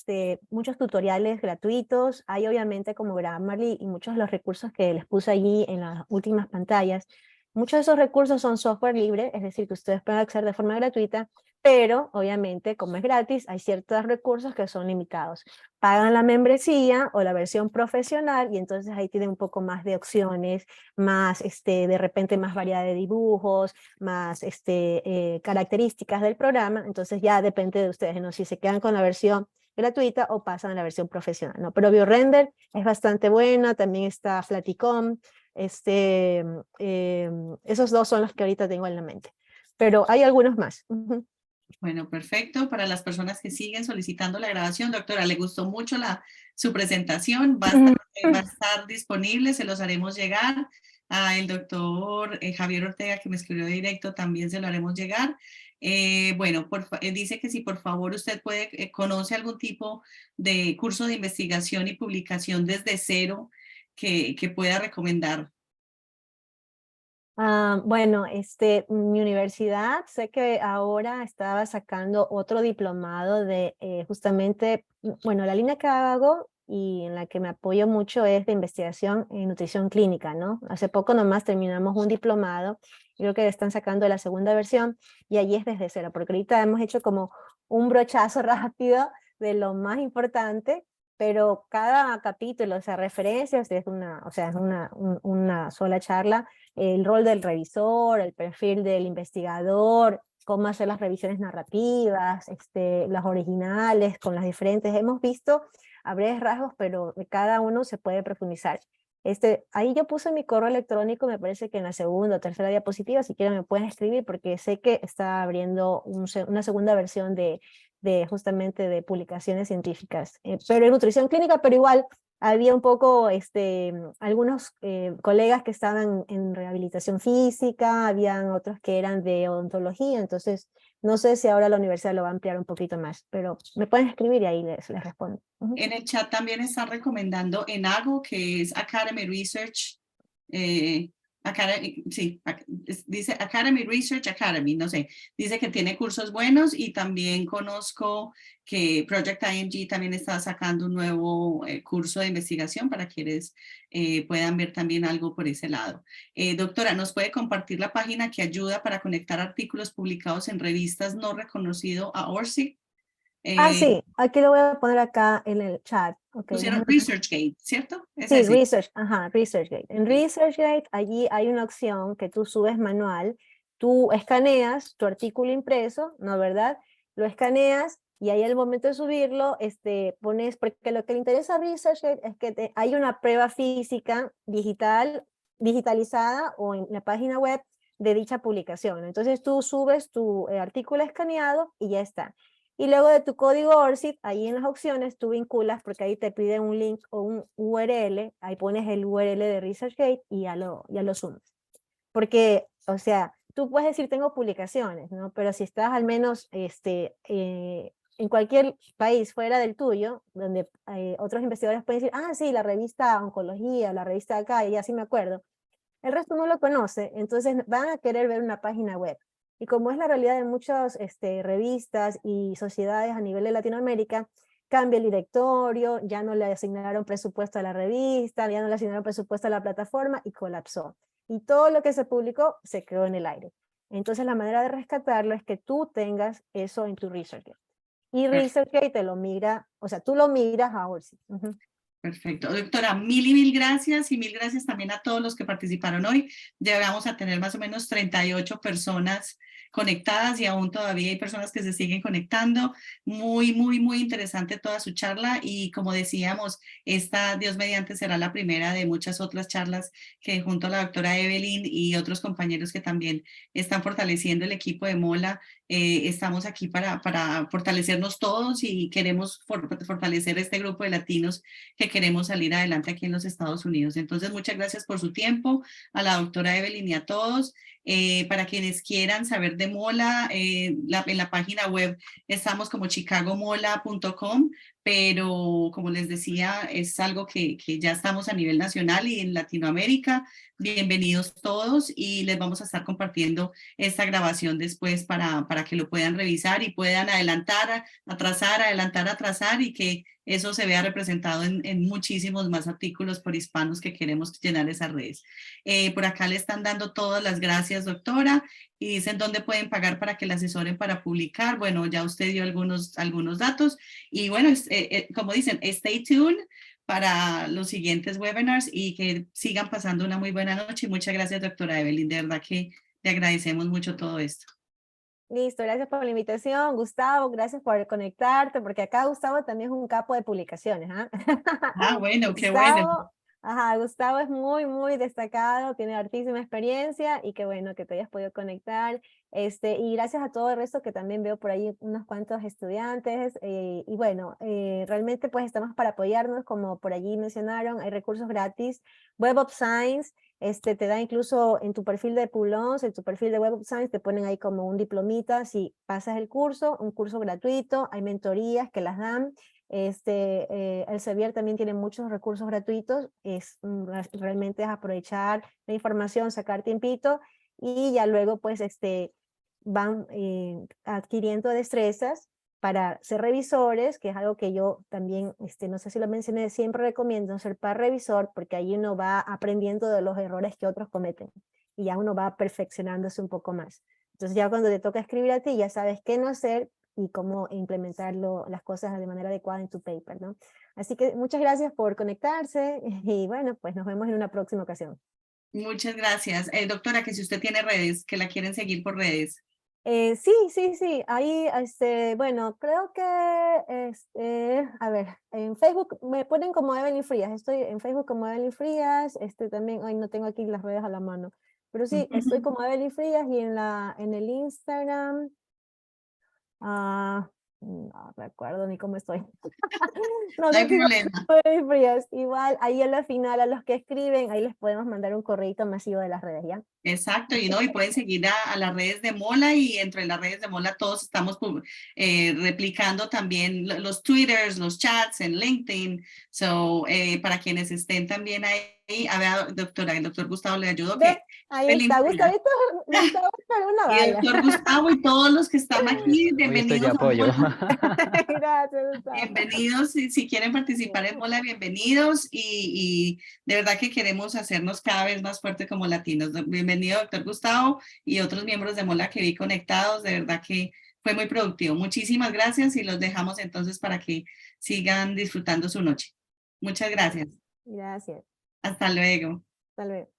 S3: muchos tutoriales gratuitos. Hay obviamente como Grammarly y muchos de los recursos que les puse allí en las últimas pantallas. Muchos de esos recursos son software libre, es decir, que ustedes pueden acceder de forma gratuita, pero obviamente como es gratis, hay ciertos recursos que son limitados. Pagan la membresía o la versión profesional y entonces ahí tienen un poco más de opciones, más de repente más variedad de dibujos, más características del programa, entonces ya depende de ustedes, ¿no? Si se quedan con la versión gratuita o pasan a la versión profesional, ¿no? Pero BioRender es bastante buena, también está Flaticom, esos dos son los que ahorita tengo en la mente, pero hay algunos más.
S1: Bueno, perfecto. Para las personas que siguen solicitando la grabación, doctora, le gustó mucho su presentación, va a estar disponible, se los haremos llegar. El doctor Javier Ortega, que me escribió directo, también se lo haremos llegar. Bueno, dice que si por favor usted conoce algún tipo de curso de investigación y publicación desde cero que pueda recomendar.
S3: Bueno, mi universidad, sé que ahora estaba sacando otro diplomado de justamente, bueno, la línea que hago y en la que me apoyo mucho es de investigación en nutrición clínica, ¿no? Hace poco nomás terminamos un diplomado, creo que están sacando la segunda versión y allí es desde cero, porque ahorita hemos hecho como un brochazo rápido de lo más importante, pero cada capítulo, o sea, referencias, es una sola charla, el rol del revisor, el perfil del investigador, cómo hacer las revisiones narrativas, las originales con las diferentes. Hemos visto a breves rasgos, pero de cada uno se puede profundizar. Ahí yo puse mi correo electrónico, me parece que en la segunda o tercera diapositiva, si quieren me pueden escribir, porque sé que está abriendo una segunda versión de justamente de publicaciones científicas, pero en nutrición clínica, pero igual había un poco algunos colegas que estaban en rehabilitación física, habían otros que eran de odontología, entonces no sé si ahora la universidad lo va a ampliar un poquito más, pero me pueden escribir y ahí les respondo.
S1: En el chat también están recomendando ENAGO, que es Academy Research, dice Academy Research Academy, no sé, dice que tiene cursos buenos y también conozco que Project IMG también está sacando un nuevo curso de investigación para quienes puedan ver también algo por ese lado. Doctora, ¿nos puede compartir la página que ayuda para conectar artículos publicados en revistas no reconocido a ORCID?
S3: Sí, aquí lo voy a poner acá en el chat. Okay,
S1: Pusieron ResearchGate, ¿cierto? Es
S3: sí,
S1: ese.
S3: ResearchGate. En ResearchGate, allí hay una opción que tú subes manual, tú escaneas tu artículo impreso, ¿no verdad? Lo escaneas y ahí al momento de subirlo, pones, porque lo que le interesa a ResearchGate es que hay una prueba física digital digitalizada o en la página web de dicha publicación. Entonces tú subes tu artículo escaneado y ya está. Y luego de tu código ORCID, ahí en las opciones tú vinculas, porque ahí te pide un link o un URL, ahí pones el URL de ResearchGate y ya lo sumas. Porque, o sea, tú puedes decir tengo publicaciones, ¿no? Pero si estás al menos en cualquier país fuera del tuyo, donde otros investigadores pueden decir, ah, sí, la revista Oncología, la revista acá, y así me acuerdo. El resto no lo conoce, entonces van a querer ver una página web. Y como es la realidad de muchas revistas y sociedades a nivel de Latinoamérica, cambia el directorio, ya no le asignaron presupuesto a la revista, ya no le asignaron presupuesto a la plataforma y colapsó. Y todo lo que se publicó se quedó en el aire. Entonces la manera de rescatarlo es que tú tengas eso en tu ResearchGate. Y ResearchGate te lo migra, o sea, tú lo migras a ORCID.
S1: Perfecto. Doctora, mil y mil gracias y mil gracias también a todos los que participaron hoy. Ya vamos a tener más o menos 38 personas conectadas y aún todavía hay personas que se siguen conectando. Muy, muy, muy interesante toda su charla y como decíamos, esta Dios mediante será la primera de muchas otras charlas que junto a la doctora Evelyn y otros compañeros que también están fortaleciendo el equipo de Mola, estamos aquí para fortalecernos todos y queremos fortalecer este grupo de latinos que queremos salir adelante aquí en los Estados Unidos. Entonces, muchas gracias por su tiempo, a la doctora Evelyn y a todos. Para quienes quieran saber de Mola, en la página web estamos como chicagomola.com, pero como les decía, es algo que ya estamos a nivel nacional y en Latinoamérica. Bienvenidos todos y les vamos a estar compartiendo esta grabación después para que lo puedan revisar y puedan adelantar, atrasar y que eso se vea representado en muchísimos más artículos por hispanos que queremos llenar esas redes. Por acá le están dando todas las gracias, doctora, y dicen dónde pueden pagar para que la asesoren para publicar. Bueno, ya usted dio algunos datos y bueno, como dicen, stay tuned para los siguientes webinars y que sigan pasando una muy buena noche. Muchas gracias, doctora Evelyn, de verdad que le agradecemos mucho todo esto.
S3: Listo, gracias por la invitación, Gustavo, gracias por conectarte, porque acá Gustavo también es un capo de publicaciones, ¿ah?
S1: Ah, bueno, qué bueno.
S3: Gustavo es muy, muy destacado, tiene hartísima experiencia y qué bueno que te hayas podido conectar. Y gracias a todo el resto que también veo por ahí unos cuantos estudiantes. Y bueno, realmente pues estamos para apoyarnos, como por allí mencionaron, hay recursos gratis. Web of Science, te da incluso en tu perfil de Pullons, en tu perfil de Web of Science, te ponen ahí como un diplomita si pasas el curso, un curso gratuito, hay mentorías que las dan. Elsevier también tiene muchos recursos gratuitos, realmente es aprovechar la información, sacar tiempito y ya luego pues van adquiriendo destrezas para ser revisores, que es algo que yo también, no sé si lo mencioné, siempre recomiendo ser par revisor porque ahí uno va aprendiendo de los errores que otros cometen y ya uno va perfeccionándose un poco más. Entonces ya cuando te toca escribir a ti ya sabes qué no hacer y cómo implementarlo, las cosas de manera adecuada en tu paper, ¿no? Así que muchas gracias por conectarse y bueno, pues nos vemos en una próxima ocasión.
S1: Muchas gracias. Doctora, que si usted tiene redes, que la quieren seguir por redes.
S3: Sí, ahí, bueno, creo que, a ver, en Facebook me ponen como Evelyn Frías, estoy en Facebook como Evelyn Frías, también, ay, no tengo aquí las redes a la mano, pero sí, estoy como Evelyn Frías y en el Instagram, no recuerdo ni cómo estoy. No
S1: No hay
S3: sé si
S1: problema.
S3: estoy frías. Igual, ahí a la final, a los que escriben, ahí les podemos mandar un correíto masivo de las redes, ¿ya?
S1: Exacto, y pueden seguir a las redes de Mola y entre las redes de Mola todos estamos replicando también los Twitters, los chats en LinkedIn. Para quienes estén también ahí, a ver, doctora, el doctor Gustavo le ayudó
S3: Ve,
S1: que
S3: ahí está, Gustavito, Gustavo para una
S1: y
S3: bala.
S1: doctor Gustavo y todos los que están aquí,
S5: Hoy estoy de
S1: bienvenidos a
S5: apoyo.
S1: Mola.
S3: Gracias, Gustavo.
S1: Bienvenidos, si quieren participar en Mola, bienvenidos y de verdad que queremos hacernos cada vez más fuertes como latinos. Bienvenido, doctor Gustavo y otros miembros de Mola que vi conectados, de verdad que fue muy productivo. Muchísimas gracias y los dejamos entonces para que sigan disfrutando su noche. Muchas gracias.
S3: Gracias.
S1: Hasta luego.
S3: Hasta luego.